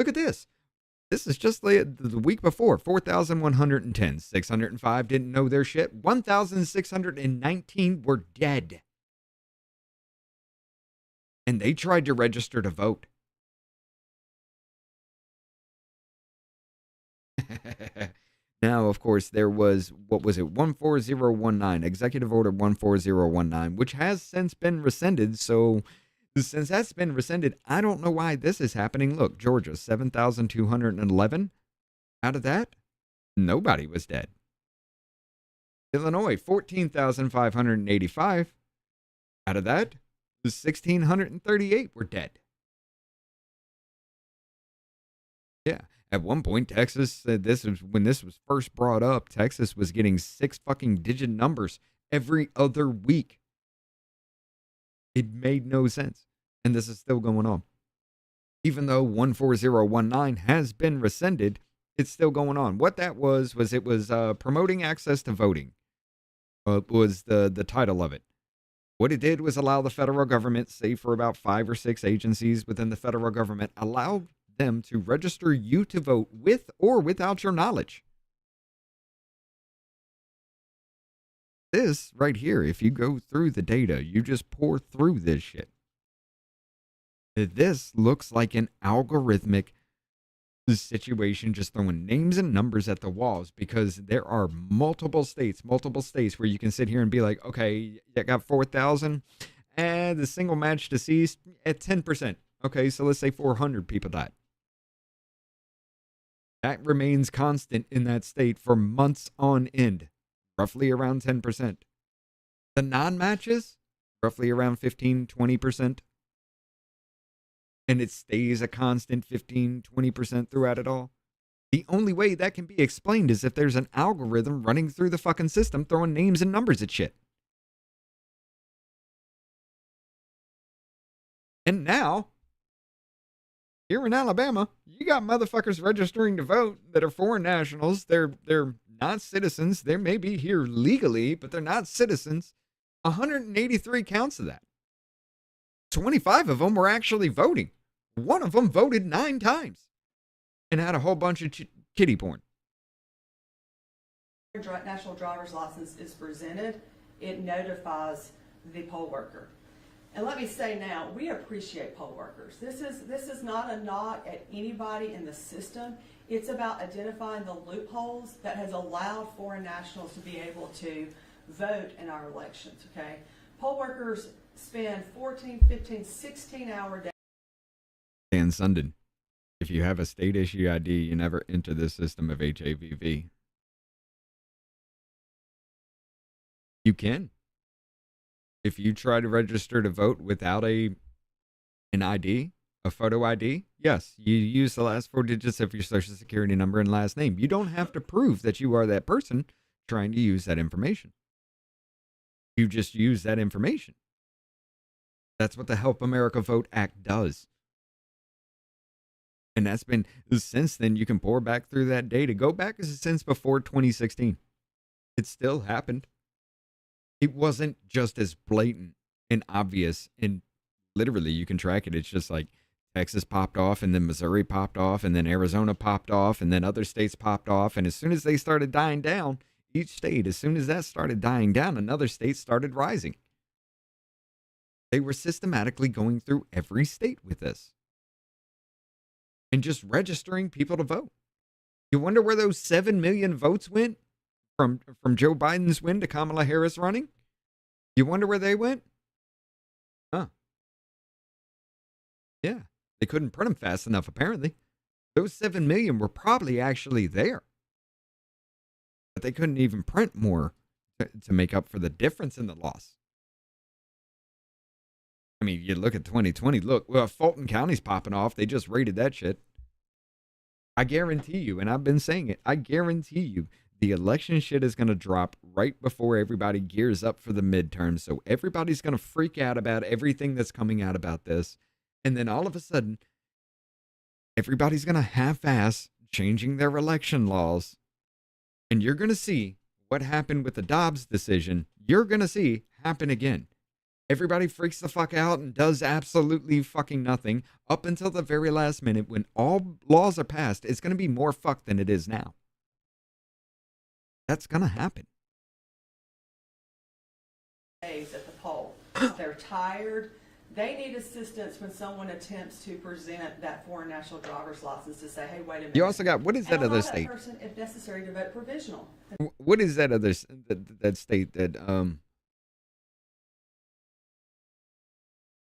Look at this. This is just the week before. 4,110. 605 didn't know their shit. 1,619 were dead. And they tried to register to vote. Now, of course, there was, 14019, Executive Order 14019, which has since been rescinded. So since that's been rescinded, I don't know why this is happening. Look, Georgia, 7,211. Out of that, nobody was dead. Illinois, 14,585. Out of that, 1,638 were dead. Yeah. At one point, Texas said when this was first brought up, Texas was getting 6 fucking digit numbers every other week. It made no sense. And this is still going on. Even though 14019 has been rescinded, it's still going on. What that was it was promoting access to voting. Was the title of it. What it did was allow the federal government, say for about 5 or 6 agencies within the federal government, allowed them to register you to vote with or without your knowledge. This right here, if you go through the data, you just pour through this shit. This looks like an algorithmic situation, just throwing names and numbers at the walls, because there are multiple states where you can sit here and be like, okay, I got 4,000 and the single match deceased at 10%. Okay, so let's say 400 people died. That remains constant in that state for months on end, roughly around 10%. The non-matches, roughly around 15, 20%. And it stays a constant 15, 20% throughout it all. The only way that can be explained is if there's an algorithm running through the fucking system throwing names and numbers at shit. And now, here in Alabama, you got motherfuckers registering to vote that are foreign nationals. They're not citizens. They may be here legally, but they're not citizens. 183 counts of that. 25 of them were actually voting. One of them voted 9 times and had a whole bunch of kiddie porn. National driver's license is presented, it notifies the poll worker. And let me say now, we appreciate poll workers. This is not a knock at anybody in the system. It's about identifying the loopholes that has allowed foreign nationals to be able to vote in our elections, okay? Poll workers spend 14, 15, 16-hour days. Dan Sundin, if you have a state issue ID, you never enter the system of HAVV. You can. If you try to register to vote without an ID, a photo ID, yes, you use the last 4 digits of your social security number and last name. You don't have to prove that you are that person trying to use that information. You just use that information. That's what the Help America Vote Act does. And that's been, since then, you can pour back through that data. Go back since before 2016. It still happened. It wasn't just as blatant and obvious, and literally you can track it. It's just like Texas popped off, and then Missouri popped off, and then Arizona popped off, and then other states popped off. And as soon as they started dying down, each state, as soon as that started dying down, another state started rising. They were systematically going through every state with this and just registering people to vote. You wonder where those 7 million votes went from Joe Biden's win to Kamala Harris running? You wonder where they went? Huh. Yeah, they couldn't print them fast enough, apparently. Those 7 million were probably actually there. But they couldn't even print more to make up for the difference in the loss. I mean, you look at 2020, look, well, Fulton County's popping off. They just raided that shit. I guarantee you, and I've been saying it, I guarantee you, the election shit is going to drop right before everybody gears up for the midterms. So everybody's going to freak out about everything that's coming out about this. And then all of a sudden, everybody's going to half-ass changing their election laws. And you're going to see what happened with the Dobbs decision. You're going to see happen again. Everybody freaks the fuck out and does absolutely fucking nothing up until the very last minute when all laws are passed. It's going to be more fucked than it is now. That's going to happen. At the poll. They're tired. They need assistance when someone attempts to present that foreign national driver's license to say, hey, wait a minute. You also got, what is that other state? That person, if necessary, to vote provisional. What is that other that state that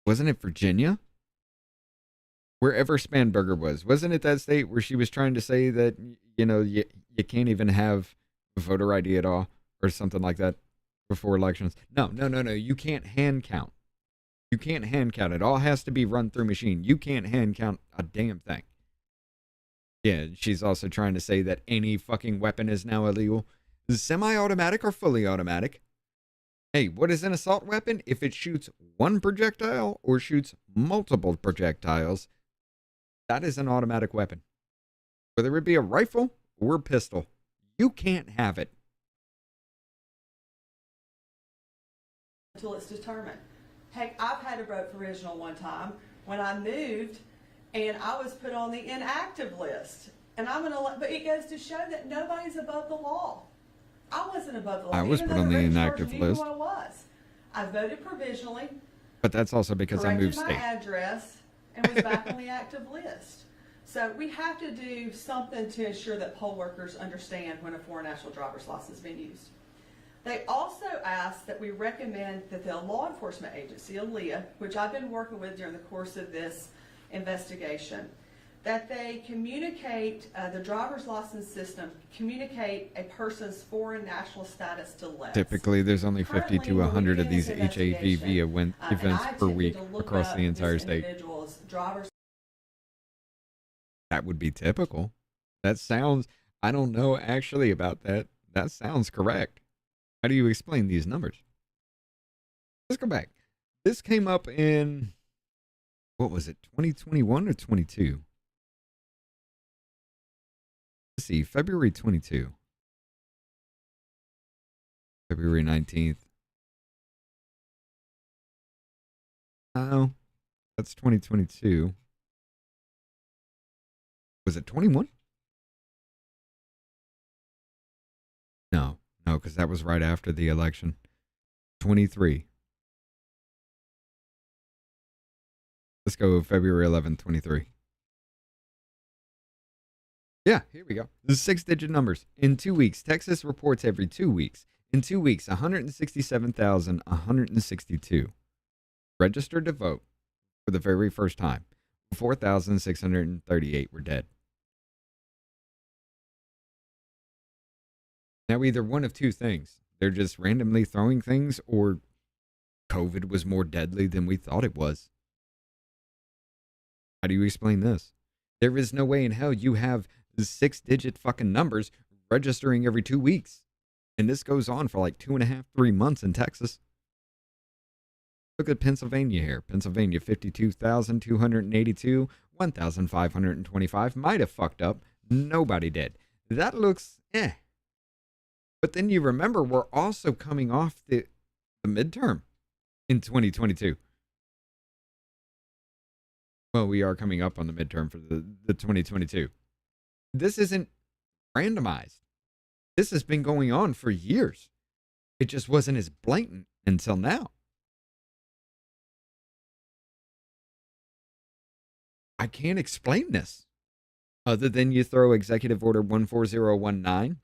wasn't it Virginia? Wherever Spanberger was, wasn't it that state where she was trying to say that, you know, you can't even have a voter ID at all or something like that before elections? No. You can't hand count. You can't hand count. It all has to be run through machine. You can't hand count a damn thing. Yeah, she's also trying to say that any fucking weapon is now illegal. Semi-automatic or fully automatic. Hey, what is an assault weapon? If it shoots one projectile or shoots multiple projectiles, that is an automatic weapon. Whether it be a rifle or a pistol, you can't have it. Until it's determined. Heck, I've had to vote provisional one time when I moved and I was put on the inactive list. And but it goes to show that nobody's above the law. I wasn't above the law. I was put on the inactive list. I voted provisionally. But that's also because I moved state. My address and was back on the active list. So we have to do something to ensure that poll workers understand when a foreign national driver's license is being used. They also asked that we recommend that the law enforcement agency, ALEA, which I've been working with during the course of this investigation, that they communicate, the driver's license system, communicate a person's foreign national status to less. Typically, there's only 50 to 100 of these HAVV events per week across the entire state. That would be typical. That sounds, I don't know actually about that. That sounds correct. How do you explain these numbers? Let's go back. This came up in, what was it, 2021 or 22? Let's see, February 22. February 19th. Oh, that's 2022. Was it 21? No, because that was right after the election. 23. Let's go February 11th, 23. Yeah, here we go. The 6-digit numbers. In 2 weeks, Texas reports every 2 weeks. In 2 weeks, 167,162 registered to vote for the very first time. 4,638 were dead. Now, either one of two things. They're just randomly throwing things, or COVID was more deadly than we thought it was. How do you explain this? There is no way in hell you have 6-digit fucking numbers registering every 2 weeks. And this goes on for like 2.5, 3 months in Texas. Look at Pennsylvania here. Pennsylvania, 52,282, 1,525. Might have fucked up. Nobody did. That looks eh. But then you remember we're also coming off the midterm in 2022. Well, we are coming up on the midterm for the 2022. This isn't randomized. This has been going on for years. It just wasn't as blatant until now. I can't explain this other than you throw Executive Order 14019.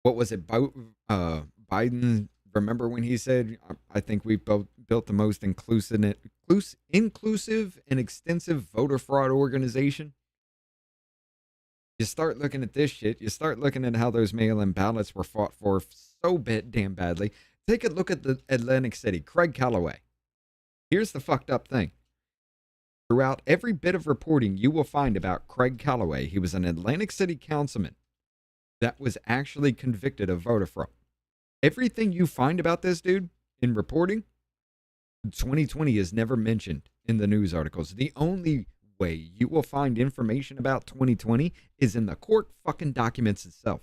What was it? Biden, remember when he said, I think we built the most inclusive and extensive voter fraud organization? You start looking at this shit. You start looking at how those mail-in ballots were fought for so damn badly. Take a look at the Atlantic City, Craig Calloway. Here's the fucked up thing. Throughout every bit of reporting you will find about Craig Calloway, he was an Atlantic City councilman that was actually convicted of voter fraud. Everything you find about this dude in reporting, 2020 is never mentioned in the news articles. The only way you will find information about 2020 is in the court fucking documents itself.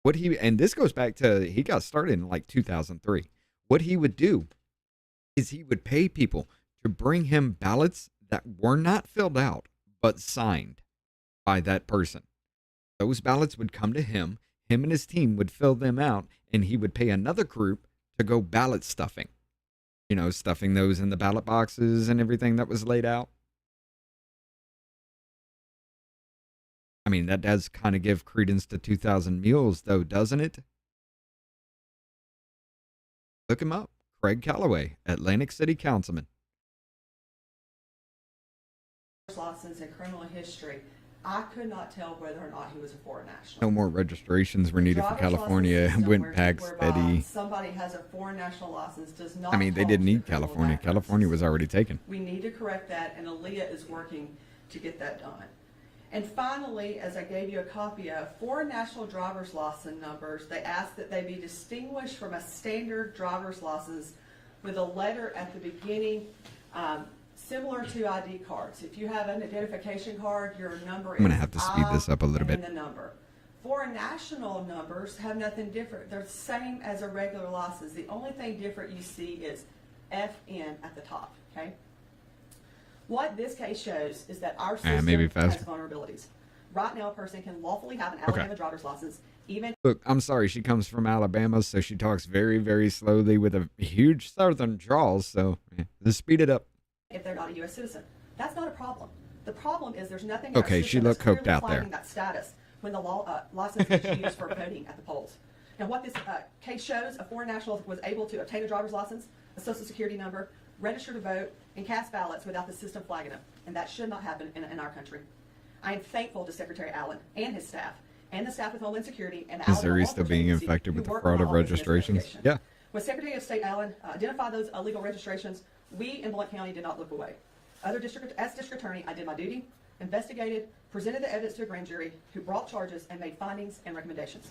And this goes back to, he got started in like 2003. What he would do is he would pay people to bring him ballots that were not filled out, but signed by that person. Those ballots would come to him. Him and his team would fill them out, and he would pay another group to go ballot stuffing. You know, stuffing those in the ballot boxes and everything that was laid out. I mean, that does kind of give credence to 2,000 Mules, though, doesn't it? Look him up. Craig Calloway, Atlantic City Councilman. License and criminal history. I could not tell whether or not he was a foreign national. No more registrations were needed for California. Went back steady. Somebody has a foreign national license does not. I mean, they didn't need California. California was already taken. We need to correct that, and Aaliyah is working to get that done. And finally, as I gave you a copy of foreign national driver's license numbers, they ask that they be distinguished from a standard driver's license with a letter at the beginning, similar to ID cards. If you have an identification card, your number is I'm going to have to speed this up a little bit. The number. Foreign national numbers have nothing different. They're the same as a regular license. The only thing different you see is FN at the top, okay? What this case shows is that our system has vulnerabilities. Right now, a person can lawfully have an Alabama driver's license, even... Look, I'm sorry, she comes from Alabama, so she talks very, very slowly with a huge southern drawl, so let's speed it up. If they're not a U.S. citizen. That's not a problem. The problem is there's nothing... Okay, she looked coked out there. ...that status when the license was used for voting at the polls. Now, what this case shows, a foreign national was able to obtain a driver's license, a social security number, register to vote, and cast ballots without the system flagging them. And that should not happen in our country. I am thankful to Secretary Allen and his staff, and the staff with Homeland Security, and the Missouri still being infected with the fraud of registrations. Yeah. When Secretary of State Allen identified those illegal registrations, we in Blount County did not look away. As district attorney, I did my duty, investigated, presented the evidence to a grand jury who brought charges and made findings and recommendations.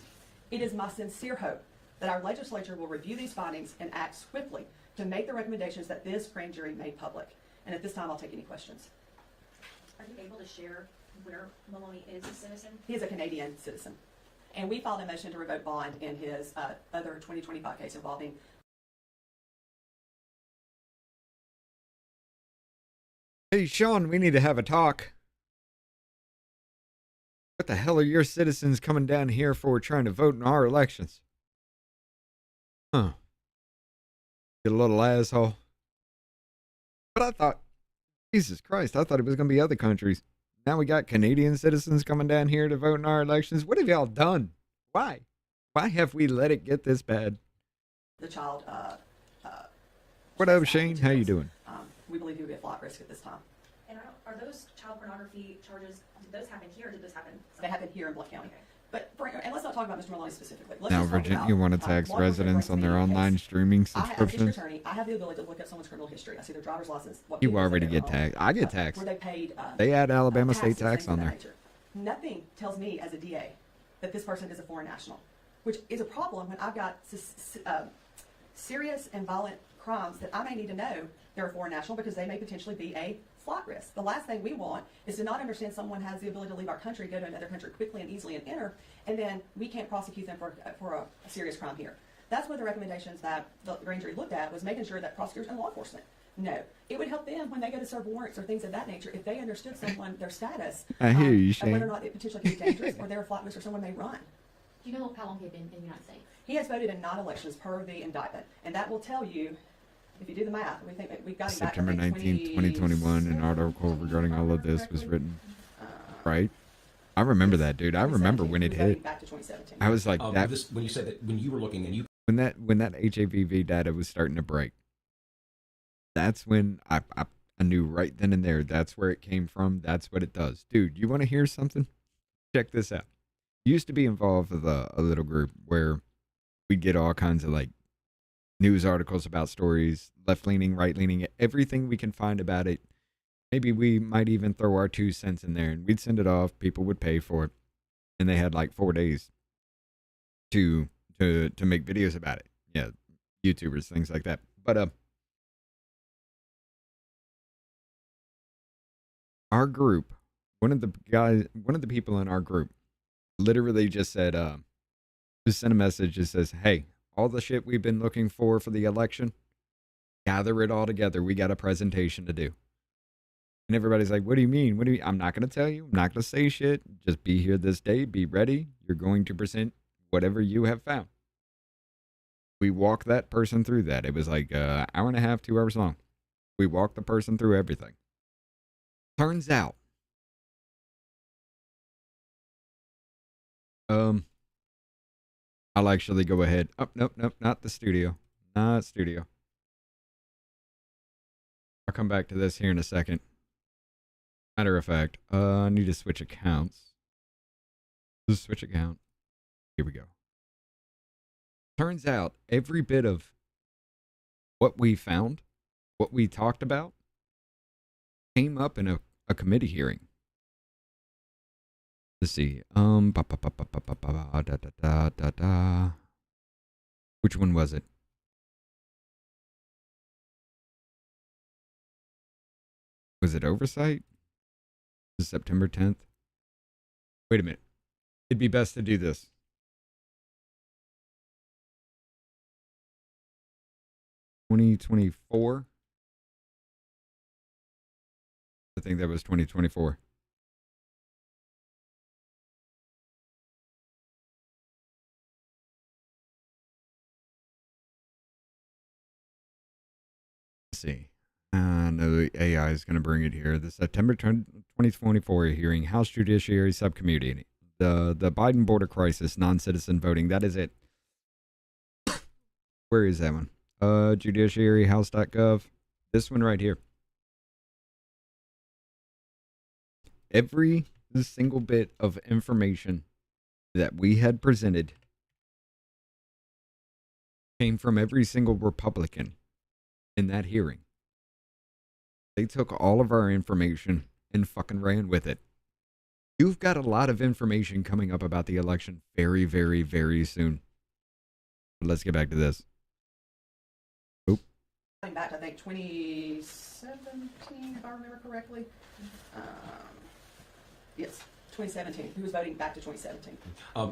It is my sincere hope that our legislature will review these findings and act swiftly to make the recommendations that this grand jury made public. And at this time, I'll take any questions. Are you able to share where Maloney is a citizen? He is a Canadian citizen. And we filed a motion to revoke bond in his other 2025 case involving... Hey, Sean, we need to have a talk. What the hell are your citizens coming down here for trying to vote in our elections? Huh. You little asshole. But I thought, Jesus Christ, I thought it was going to be other countries. Now we got Canadian citizens coming down here to vote in our elections. What have y'all done? Why? Why have we let it get this bad? The child... what up, Shane? How you doing? We believe he would be a flight risk at this time. And are those child pornography charges, did those happen here or did those happen? They happen here in Blount County. Okay. But and let's not talk about Mr. Maloney specifically. Now, Virginia, you want to tax residents on their online streaming subscriptions? I have the ability to look at someone's criminal history. I see their driver's license. You already get taxed. I get taxed. Where they paid. They add Alabama state tax on there. Nothing tells me as a DA that this person is a foreign national, which is a problem when I've got serious and violent crimes that I may need to know they're a foreign national because they may potentially be a flight risk. The last thing we want is to not understand someone has the ability to leave our country, go to another country quickly and easily and enter, and then we can't prosecute them for a serious crime here. That's one of the recommendations that the grand jury looked at, was making sure that prosecutors and law enforcement know. It would help them when they go to serve warrants or things of that nature if they understood someone, their status, I hear you, Shane. whether or not it potentially could be dangerous or they're a flight risk or someone may run. Do you know how long he's been in the United States? He has voted in 9 elections per the indictment, and that will tell you, if you do the math, we think that we've got him back, September 19th, 2021, an article regarding all of this was written. Right? I remember that, dude. I remember when it hit. I was like, that. When you said that, when you were looking and you. When that HAVV data was starting to break, that's when I knew right then and there. That's where it came from. That's what it does. Dude, you want to hear something? Check this out. Used to be involved with a little group where we'd get all kinds of like news articles about stories, left-leaning, right-leaning, everything we can find about it. Maybe we might even throw our 2 cents in there, and we'd send it off. People would pay for it, and they had like 4 days to make videos about it. Yeah, YouTubers, things like that. But our group, one of the people in our group, literally just said, just sent a message that says, "Hey, all the shit we've been looking for the election, gather it all together. We got a presentation to do. And everybody's like, what do you mean? What do you? I'm not going to tell you. I'm not going to say shit. Just be here this day. Be ready. You're going to present whatever you have found. We walked that person through that. It was like an hour and a half, 2 hours long. We walked the person through everything. Turns out, I'll actually go ahead. Oh, nope, not the studio. Not studio. I'll come back to this here in a second. Matter of fact, I need to switch accounts. Just switch account. Here we go. Turns out every bit of what we found, what we talked about, came up in a committee hearing. Let's see. Which one was it? Was it oversight? This is September 10th. Wait a minute. It'd be best to do this. $2024. I think that was 2024. Let's see. No, the AI is going to bring it here. The September 2024 hearing, House Judiciary Subcommittee. The Biden border crisis, non-citizen voting. That is it. Where is that one? Judiciaryhouse.gov. This one right here. Every single bit of information that we had presented came from every single Republican in that hearing. They took all of our information and fucking ran with it. You've got a lot of information coming up about the election very, very, very soon. But let's get back to this. Back to, I think, 2017, if I remember correctly. Yes, 2017. Who was voting back to 2017?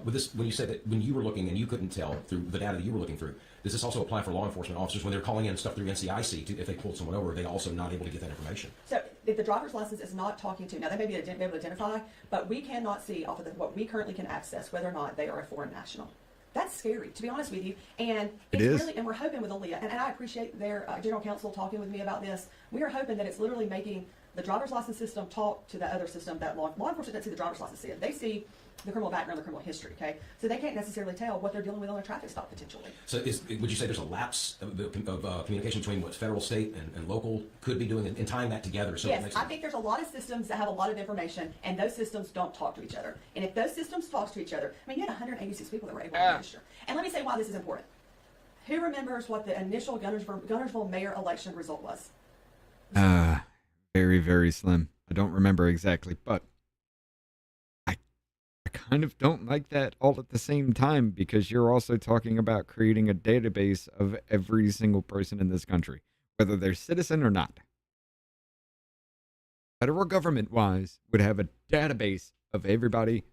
With this, when you said that when you were looking and you couldn't tell through the data that you were looking through, does this also apply for law enforcement officers when they're calling in stuff through NCIC? If they pulled someone over, are they also not able to get that information? So if the driver's license is not talking to, now they may be able to identify, but we cannot see off of what we currently can access whether or not they are a foreign national. That's scary, to be honest with you. And it's really, and we're hoping with Aaliyah, and I appreciate their general counsel talking with me about this. We are hoping that it's literally making the driver's license system talk to the other system that law enforcement doesn't see the driver's license see it. They see the criminal background, the criminal history, okay? So they can't necessarily tell what they're dealing with on a traffic stop potentially. So would you say there's a lapse of communication between what federal, state, and local could be doing and tying that together? So yes, I think there's a lot of systems that have a lot of information, and those systems don't talk to each other. And if those systems talk to each other, I mean, you had 186 people that were able to register. And let me say why this is important. Who remembers what the initial Gunnersville mayor election result was? Very, very slim. I don't remember exactly, but I kind of don't like that all at the same time, because you're also talking about creating a database of every single person in this country, whether they're citizen or not. Federal government-wise would have a database of everybody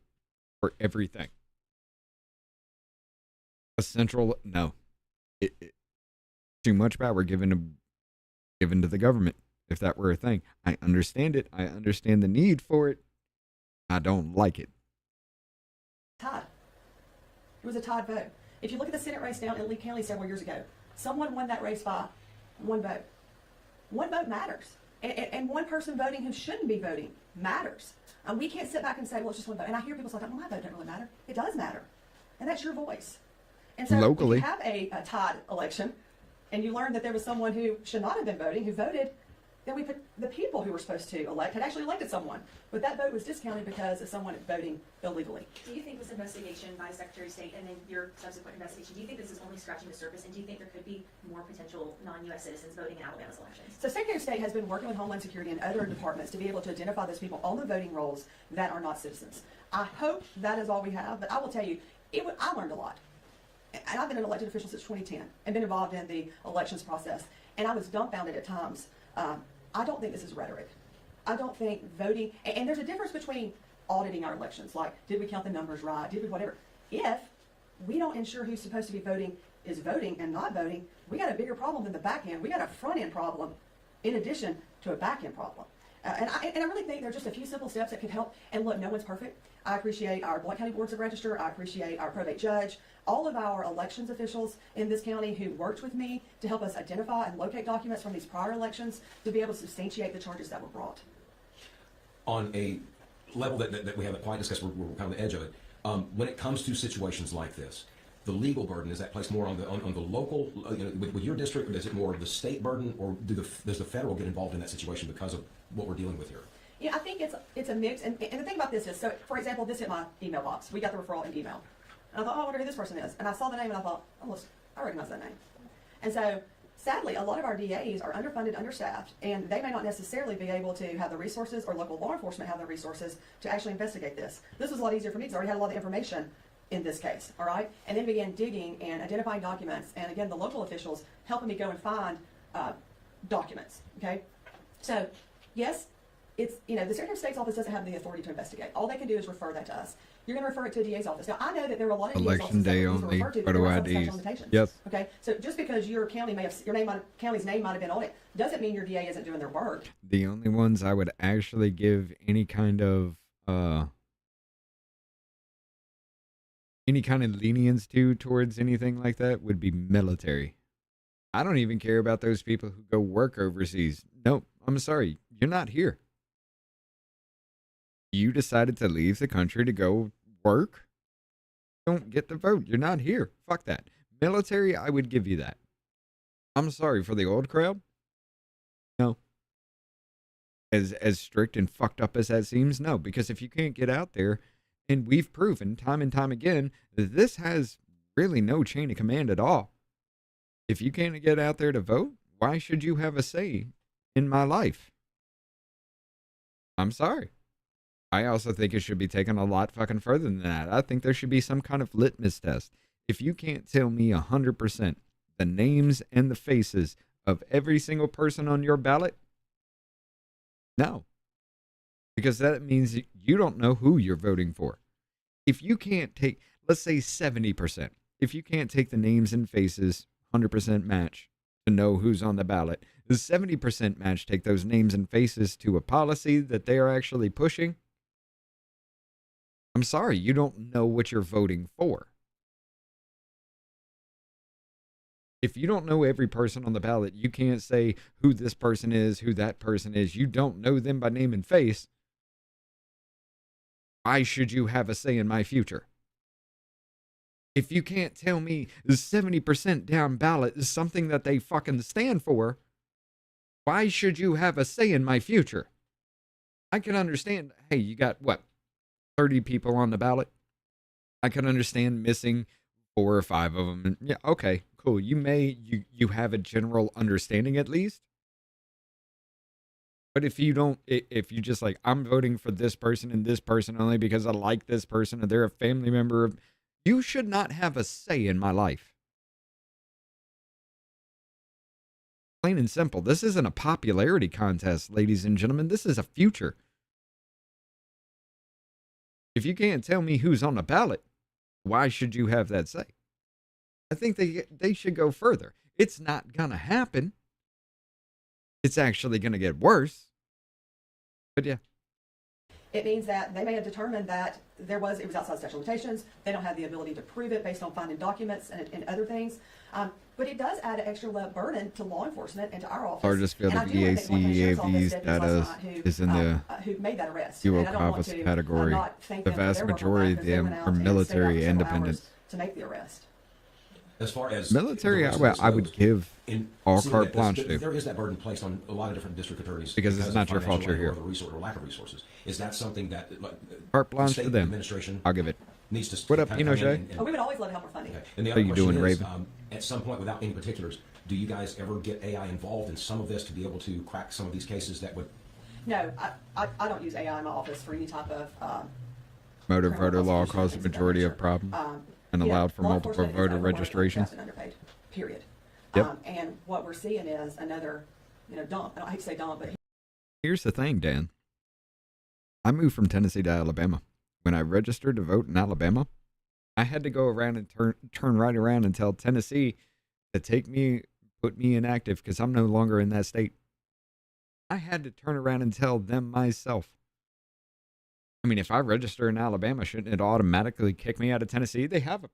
for everything. A central, no. Too much power given to the government. If that were a thing, I understand it. I understand the need for it. I don't like it. Tied. It was a tied vote. If you look at the Senate race down in Lee County several years ago, someone won that race by one vote. One vote matters. And one person voting who shouldn't be voting matters. And we can't sit back and say, well, it's just one vote. And I hear people say, well, my vote doesn't really matter. It does matter. And that's your voice. And so locally, if you have a tied election and you learn that there was someone who should not have been voting, who voted, then we put the people who were supposed to elect had actually elected someone. But that vote was discounted because of someone voting illegally. Do you think this investigation by Secretary of State and then your subsequent investigation, do you think this is only scratching the surface, and do you think there could be more potential non-U.S. citizens voting in Alabama's elections? So Secretary of State has been working with Homeland Security and other departments to be able to identify those people on the voting rolls that are not citizens. I hope that is all we have, but I will tell you, I learned a lot. And I've been an elected official since 2010 and been involved in the elections process, and I was dumbfounded at times. I don't think this is rhetoric. I don't think voting, and there's a difference between auditing our elections, like did we count the numbers right, did we whatever. If we don't ensure who's supposed to be voting is voting and not voting, we got a bigger problem than the back end. We got a front end problem in addition to a back end problem. And I really think there are just a few simple steps that could help. And look, no one's perfect. I appreciate our Blount County Boards of Register. I appreciate our probate judge, all of our elections officials in this county who worked with me to help us identify and locate documents from these prior elections to be able to substantiate the charges that were brought. On a level that we haven't quite discussed, we're kind of on the edge of it. When it comes to situations like this, the legal burden, is that placed more on the local, with your district, or is it more of the state burden, or does the federal get involved in that situation because of what we're dealing with here? Yeah, I think it's a mix. And the thing about this is, so for example, this hit my email box. We got the referral in email. And I thought, oh, I wonder who this person is. And I saw the name and I thought, oh, I recognize that name. And so sadly, a lot of our DAs are underfunded, understaffed, and they may not necessarily be able to have the resources, or local law enforcement have the resources to actually investigate this. This was a lot easier for me because I already had a lot of information in this case, all right? And then began digging and identifying documents, and again, the local officials helping me go and find documents, okay? So, yes, it's, the Secretary of State's office doesn't have the authority to investigate. All they can do is refer that to us. You're going to refer it to a DA's office. Now, I know that there are a lot of DA's offices day that only, refer to, but photo there are some IDs. statute of limitations. Yep. Okay, so just because your county county's name might have been on it, doesn't mean your DA isn't doing their work. The only ones I would actually give any kind of lenience towards anything like that would be military. I don't even care about those people who go work overseas. Nope, I'm sorry, you're not here. You decided to leave the country to go work. Don't get to vote. You're not here. Fuck that. Military, I would give you that. I'm sorry, for the old crowd? No. As strict and fucked up as that seems, no. Because if you can't get out there, and we've proven time and time again that this has really no chain of command at all. If you can't get out there to vote, why should you have a say in my life? I'm sorry. I also think it should be taken a lot fucking further than that. I think there should be some kind of litmus test. If you can't tell me 100% the names and the faces of every single person on your ballot, no. Because that means you don't know who you're voting for. If you can't take, let's say 70%, if you can't take the names and faces 100% match to know who's on the ballot, the 70% match take those names and faces to a policy that they are actually pushing, I'm sorry, you don't know what you're voting for. If you don't know every person on the ballot, you can't say who this person is, who that person is. You don't know them by name and face. Why should you have a say in my future? If you can't tell me the 70% down ballot is something that they fucking stand for, why should you have a say in my future? I can understand, hey, you got what, 30 people on the ballot? I can understand missing 4 or 5 of them. Yeah, okay, cool. You have a general understanding at least. But if you don't, if you just like, I'm voting for this person and this person only because I like this person or they're a family member of, you should not have a say in my life. Plain and simple. This isn't a popularity contest, ladies and gentlemen. This is a future. If you can't tell me who's on the ballot, why should you have that say? I think they should go further. It's not going to happen. It's actually going to get worse. But yeah. It means that they may have determined that it was outside statute of limitations. They don't have the ability to prove it based on finding documents and other things. But it does add an extra burden to law enforcement and to our office. Largest field of EAC, EAVs data is in the who made that arrest. office category. The vast majority of them are military independent. To make the arrest. As far as military, I would give all carte blanche to. There is that burden placed on a lot of different district attorneys because it's not your fault you're here. Or lack of resources. Is that something that carte blanche to them? I'll give it. Needs to what up, Pinochet? We would always love help with funding. Okay. And the other question is, at some point, without any particulars, do you guys ever get AI involved in some of this to be able to crack some of these cases that would? No, I don't use AI in my office for any type of. Motor voter law caused the majority of problems. And allowed for multiple voter registrations. Underpaid, period. Yep. And what we're seeing is another, dump. I hate to say dump, but here's the thing, Dan. I moved from Tennessee to Alabama. When I registered to vote in Alabama, I had to go around and turn right around and tell Tennessee to put me inactive because I'm no longer in that state. I had to turn around and tell them myself. I mean, if I register in Alabama, shouldn't it automatically kick me out of Tennessee? They have a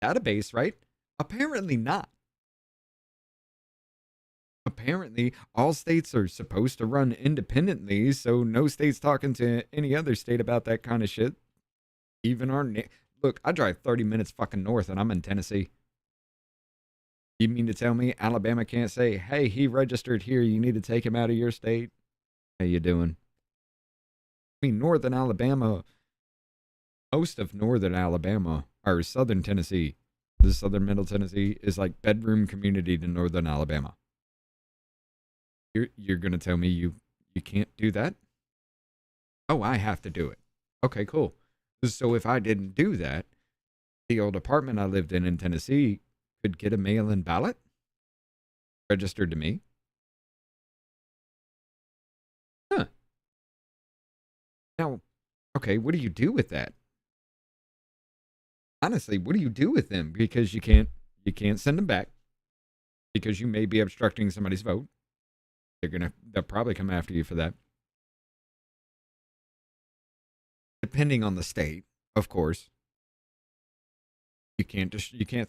database, right? Apparently not. Apparently, all states are supposed to run independently, so no state's talking to any other state about that kind of shit. Even our... Look, I drive 30 minutes fucking north and I'm in Tennessee. You mean to tell me Alabama can't say, hey, he registered here, you need to take him out of your state? How you doing? I mean, northern Alabama, most of northern Alabama, or southern Tennessee, the southern middle Tennessee, is like bedroom community to northern Alabama. You're going to tell me you can't do that? Oh, I have to do it. Okay, cool. So if I didn't do that, the old apartment I lived in Tennessee could get a mail-in ballot registered to me. Huh. Now, okay, what do you do with that? Honestly, what do you do with them? Because you can't send them back because you may be obstructing somebody's vote. They'll probably come after you for that. Depending on the state, of course. You can't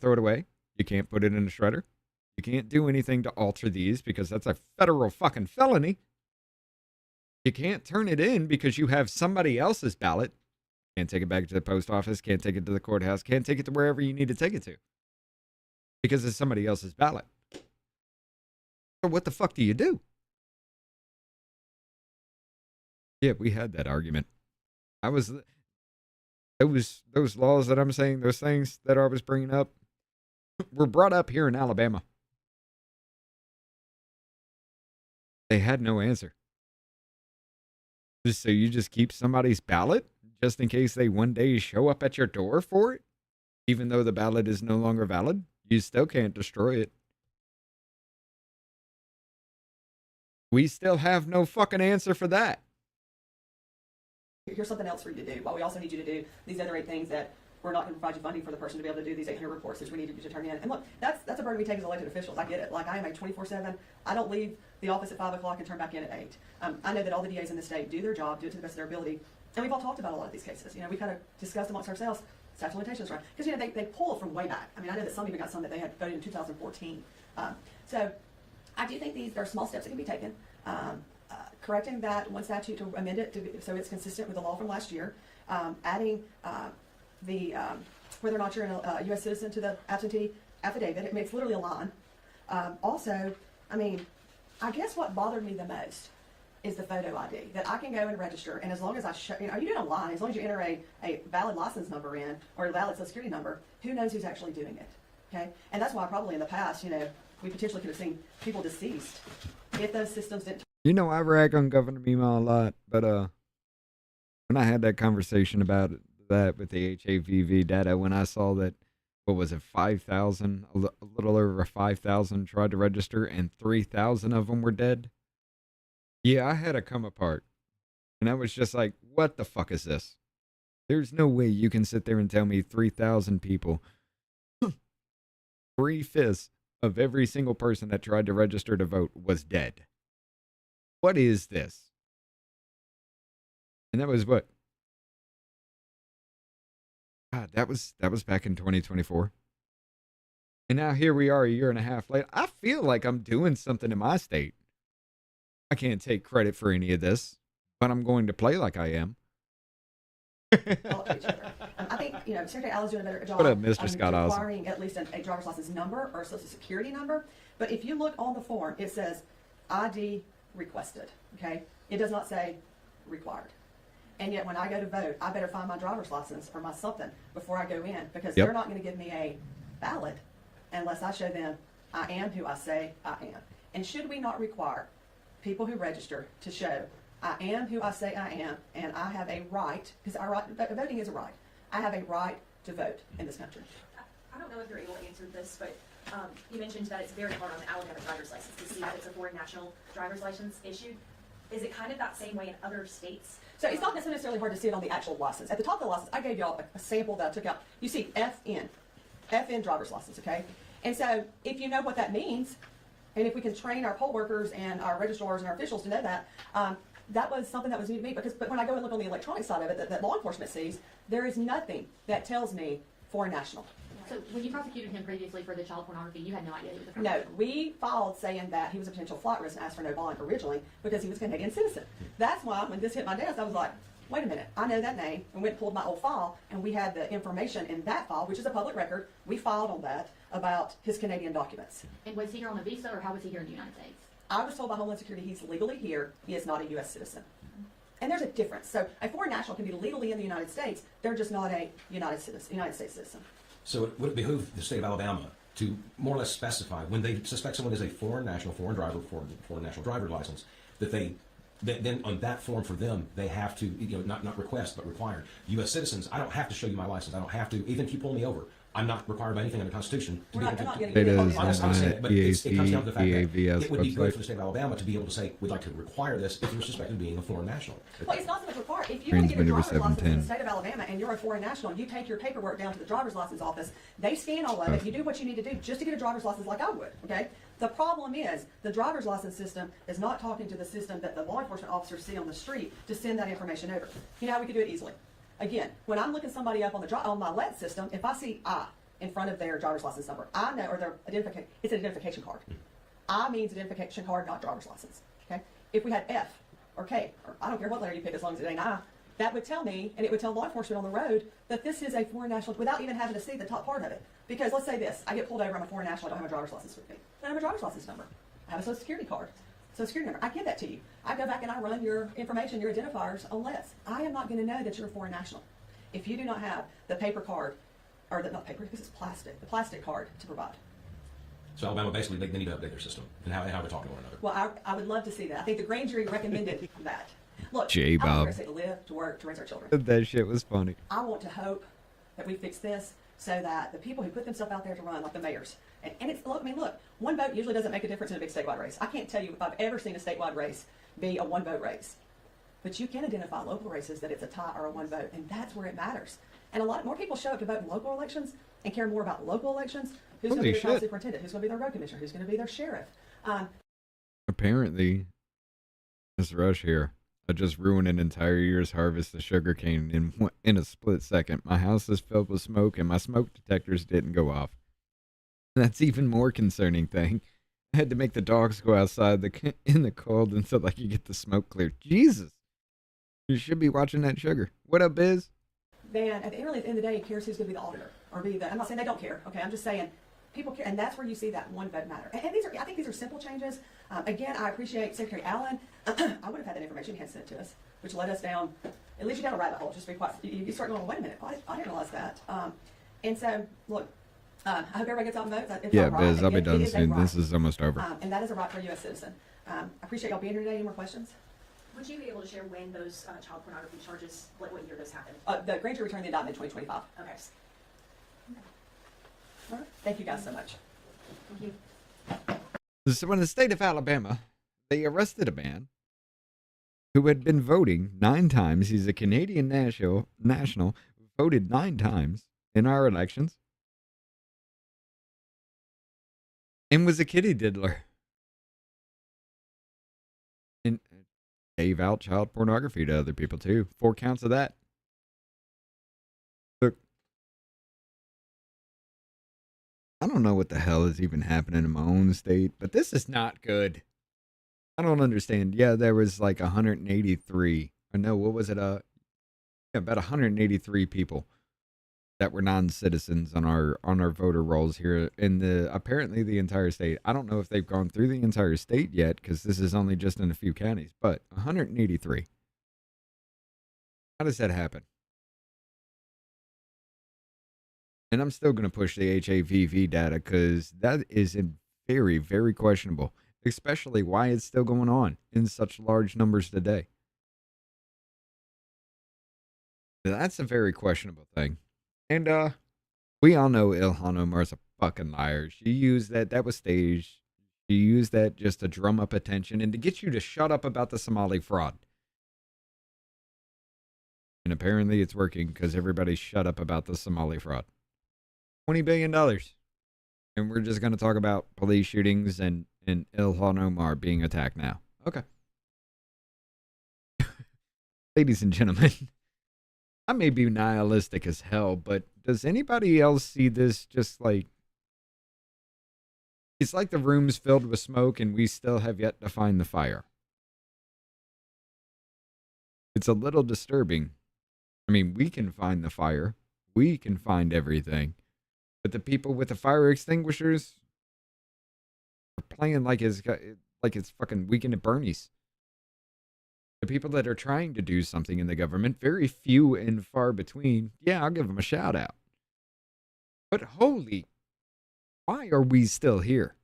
throw it away. You can't put it in a shredder. You can't do anything to alter these because that's a federal fucking felony. You can't turn it in because you have somebody else's ballot. Can't take it back to the post office. Can't take it to the courthouse. Can't take it to wherever you need to take it to. Because it's somebody else's ballot. So what the fuck do you do? Yeah, we had that argument. Those laws that I'm saying, those things that I was bringing up, were brought up here in Alabama. They had no answer. So you just keep somebody's ballot just in case they one day show up at your door for it? Even though the ballot is no longer valid, you still can't destroy it. We still have no fucking answer for that. Here's something else for you to do. But we also need you to do these other 8 things that we're not going to provide you funding for the person to be able to do these 800 reports, which we need you to turn in. And look, that's a burden we take as elected officials. I get it. Like, I am a 24/7. I don't leave the office at 5 o'clock and turn back in at 8. I know that all the DAs in the state do their job, do it to the best of their ability. And we've all talked about a lot of these cases. You know, we kind of discussed amongst ourselves statute of limitations, right? Because, you know, they pull from way back. I mean, I know that some even got some that they had voted in 2014. So I do think there are small steps that can be taken. Correcting that one statute to amend it so it's consistent with the law from last year, adding whether or not you're a U.S. citizen to the absentee affidavit. I mean, it's literally a line. Also, I mean, I guess what bothered me the most is the photo ID, that I can go and register, and as long as I show, you know, are you doing a line? As long as you enter a valid license number in, or a valid social security number, who knows who's actually doing it, okay? And that's why probably in the past, you know, we potentially could have seen people deceased if those systems didn't. You know, I rag on Governor Mima a lot, but when I had that conversation about that with the HAVV data, when I saw that, what was it, 5,000, a little over 5,000 tried to register and 3,000 of them were dead. Yeah, I had to come apart. And I was just like, what the fuck is this? There's no way you can sit there and tell me 3,000 people, 3/5 of every single person that tried to register to vote was dead. What is this? And that was what? God, that was back in 2024. And now here we are a year and a half later. I feel like I'm doing something in my state. I can't take credit for any of this, but I'm going to play like I am. I think, you know, Secretary Allen's doing a better job. What up, Mr. Scott Osmond? Requiring at least a driver's license number or a social security number. But if you look on the form, it says ID requested, okay? It does not say required. And yet when I go to vote, I better find my driver's license or my something before I go in, because they're not going to give me a ballot unless I show them I am who I say I am. And should we not require people who register to show I am who I say I am, and I have a right, because voting is a right. I have a right to vote in this country. I don't know if you're able to answer this, but you mentioned that it's very hard on the Alabama driver's license to see that it's a foreign national driver's license issued. Is it kind of that same way in other states? So it's not necessarily hard to see it on the actual license. At the top of the license, I gave y'all a sample that I took out. You see FN driver's license, okay? And so if you know what that means, and if we can train our poll workers and our registrars and our officials to know that, that was something that was new to me. But when I go and look on the electronic side of it that law enforcement sees, there is nothing that tells me foreign national. So when you prosecuted him previously for the child pornography, you had no idea he was a foreign No, national? we filed saying that he was a potential flight risk and asked for no bond originally because he was a Canadian citizen. That's why when this hit my desk, I was like, wait a minute, I know that name, and went and pulled my old file, and we had the information in that file, which is a public record. We filed on that about his Canadian documents. And was he here on a visa, or how was he here in the United States? I was told by Homeland Security he's legally here. He is not a U.S. citizen. And there's a difference. So a foreign national can be legally in the United States. They're just not a United States citizen. So would it behoove the state of Alabama to more or less specify when they suspect someone is a foreign national, foreign national driver's license, that then on that form for them, they have to, not request, but require. U.S. citizens, I don't have to show you my license. I don't have to, even if you pull me over, I'm not required by anything in the Constitution to be able to. It is I'm saying it, but it comes down to the fact that EAVS it would be good website. for the state of Alabama to be able to say, we'd like to require this if you're suspected of being a foreign national. Well, it's not so much required. If you want to get a Transmitter driver's license in the 710. state of Alabama and you're a foreign national, you take your paperwork down to the driver's license office, they scan all of it, you do what you need to do just to get a driver's license like I would, okay? The problem is the driver's license system is not talking to the system that the law enforcement officers see on the street to send that information over. You know how we could do it easily? Again, when I'm looking somebody up on my LET system, if I see I in front of their driver's license number, I know, or their identification, it's an identification card. I means identification card, not driver's license, okay? If we had F or K, or I don't care what letter you pick as long as it ain't I, that would tell me, and it would tell law enforcement on the road, that this is a foreign national without even having to see the top part of it. Because let's say this, I get pulled over, I'm a foreign national, I don't have a driver's license with me. I don't have a driver's license number. I have a social security card. Social security number, I give that to you. I go back and I run your information, your identifiers on LETS. I am not going to know that you're a foreign national if you do not have the paper card, or not paper, because it's plastic, the plastic card to provide. So Alabama basically, they need to update their system and how they're talking to one another. Well, I would love to see that. I think the grand jury recommended that. Look, J-Bob. I want to live, to work, to raise our children. That shit was funny. I want to hope that we fix this so that the people who put themselves out there to run, like the mayors, and it's, look, I mean, look, one vote usually doesn't make a difference in a big statewide race. I can't tell you if I've ever seen a statewide race be a one vote race. But you can identify local races that it's a tie or a one vote, and that's where it matters. And a lot more people show up to vote in local elections and care more about local elections. Who's going to be their town superintendent? Who's going to be their road commissioner? Who's going to be their sheriff? Apparently, this rush here, I just ruined an entire year's harvest of sugarcane in a split second. My house is filled with smoke, and my smoke detectors didn't go off. That's even more concerning thing. I had to make the dogs go outside in the cold until I could get the smoke cleared. Jesus, you should be watching that sugar. What up, Biz? Then at the end of the day, cares who's going to be the auditor or be the. I'm not saying they don't care. Okay, I'm just saying people care, and that's where you see that one vote matter. And I think these are simple changes. Again, I appreciate Secretary Allen. I would have had that information he had sent to us, which led us down. It leads you down a rabbit hole. Just to be quite. You start going, wait a minute, I didn't realize that. And so look, I hope everybody gets out and votes. It's Yeah, right. Biz, I'll be It done is a soon. right. This is almost over. And that is a right for a U.S. citizen. I appreciate y'all being here today. Any more questions? Would you be able to share when those child pornography charges, what year those happened? The grand jury returned the indictment in 2025. Okay. All right. Thank you guys so much. Thank you. So in the state of Alabama, they arrested a man who had been voting 9 times. He's a Canadian national, voted 9 times in our elections, and was a kitty diddler. And gave out child pornography to other people too. 4 counts of that. Look, I don't know what the hell is even happening in my own state, but this is not good. I don't understand. Yeah, there was like 183. Or no, what was it? About 183 people that were non-citizens on our voter rolls here in apparently the entire state. I don't know if they've gone through the entire state yet because this is only just in a few counties, but 183. How does that happen? And I'm still going to push the HAVV data because that is very, very questionable, especially why it's still going on in such large numbers today. That's a very questionable thing. And we all know Ilhan Omar is a fucking liar. She used that was staged. You use that just to drum up attention and to get you to shut up about the Somali fraud. And apparently it's working because everybody shut up about the Somali fraud. $20 billion. And we're just going to talk about police shootings and Ilhan Omar being attacked now. Okay. Ladies and gentlemen, I may be nihilistic as hell, but does anybody else see this just like... It's like the room's filled with smoke and we still have yet to find the fire. It's a little disturbing. I mean, we can find the fire. We can find everything. But the people with the fire extinguishers are playing like it's fucking Weekend at Bernie's. The people that are trying to do something in the government, very few and far between. Yeah, I'll give them a shout out. But holy, why are we still here?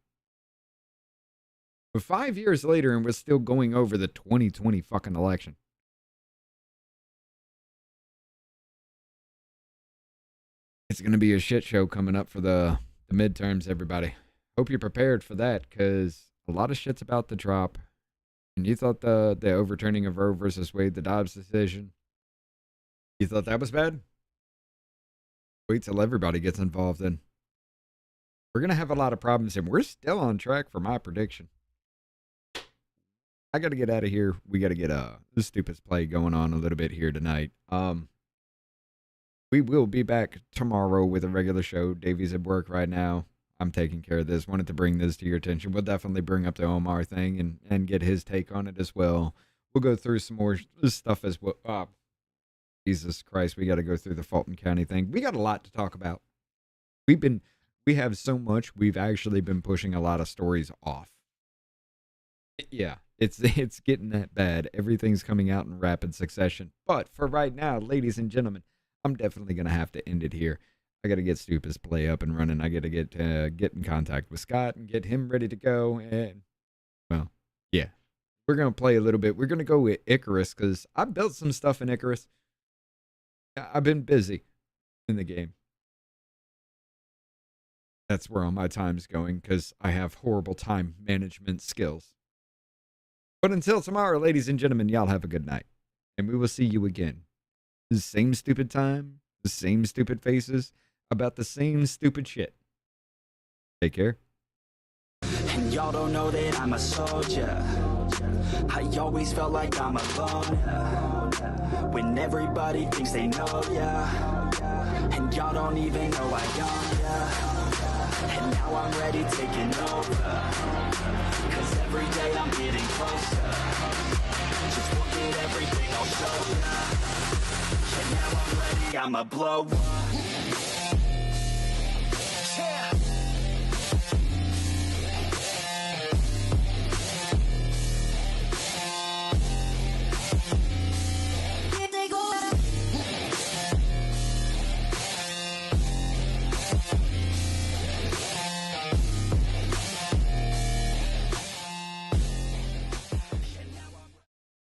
5 years later and we're still going over the 2020 fucking election. It's going to be a shit show coming up for the midterms, everybody. Hope you're prepared for that, because a lot of shit's about to drop. And you thought the overturning of Roe versus Wade, the Dobbs decision, you thought that was bad? Wait till everybody gets involved in. We're going to have a lot of problems, and we're still on track for my prediction. I got to get out of here. We got to get this stupid play going on a little bit here tonight. We will be back tomorrow with a regular show. Davey's at work right now. I'm taking care of this. Wanted to bring this to your attention. We'll definitely bring up the Omar thing and get his take on it as well. We'll go through some more stuff as well. Jesus Christ, we got to go through the Fulton County thing. We got a lot to talk about. We have so much. We've actually been pushing a lot of stories off. Yeah, it's getting that bad. Everything's coming out in rapid succession. But for right now, ladies and gentlemen, I'm definitely going to have to end it here. I got to get Stupid's play up and running. I got to get in contact with Scott and get him ready to go. And, well, yeah, we're going to play a little bit. We're going to go with Icarus because I built some stuff in Icarus. I've been busy in the game. That's where all my time's going because I have horrible time management skills. But until tomorrow, ladies and gentlemen, y'all have a good night. And we will see you again. The same stupid time, the same stupid faces, about the same stupid shit. Take care. And y'all don't know that I'm a soldier. I always felt like I'm alone. When everybody thinks they know ya. And y'all don't even know I own ya. And now I'm ready taking over. Cause every day I'm getting closer. Just look at everything I'll show ya. And now I'm ready, I'ma blow up.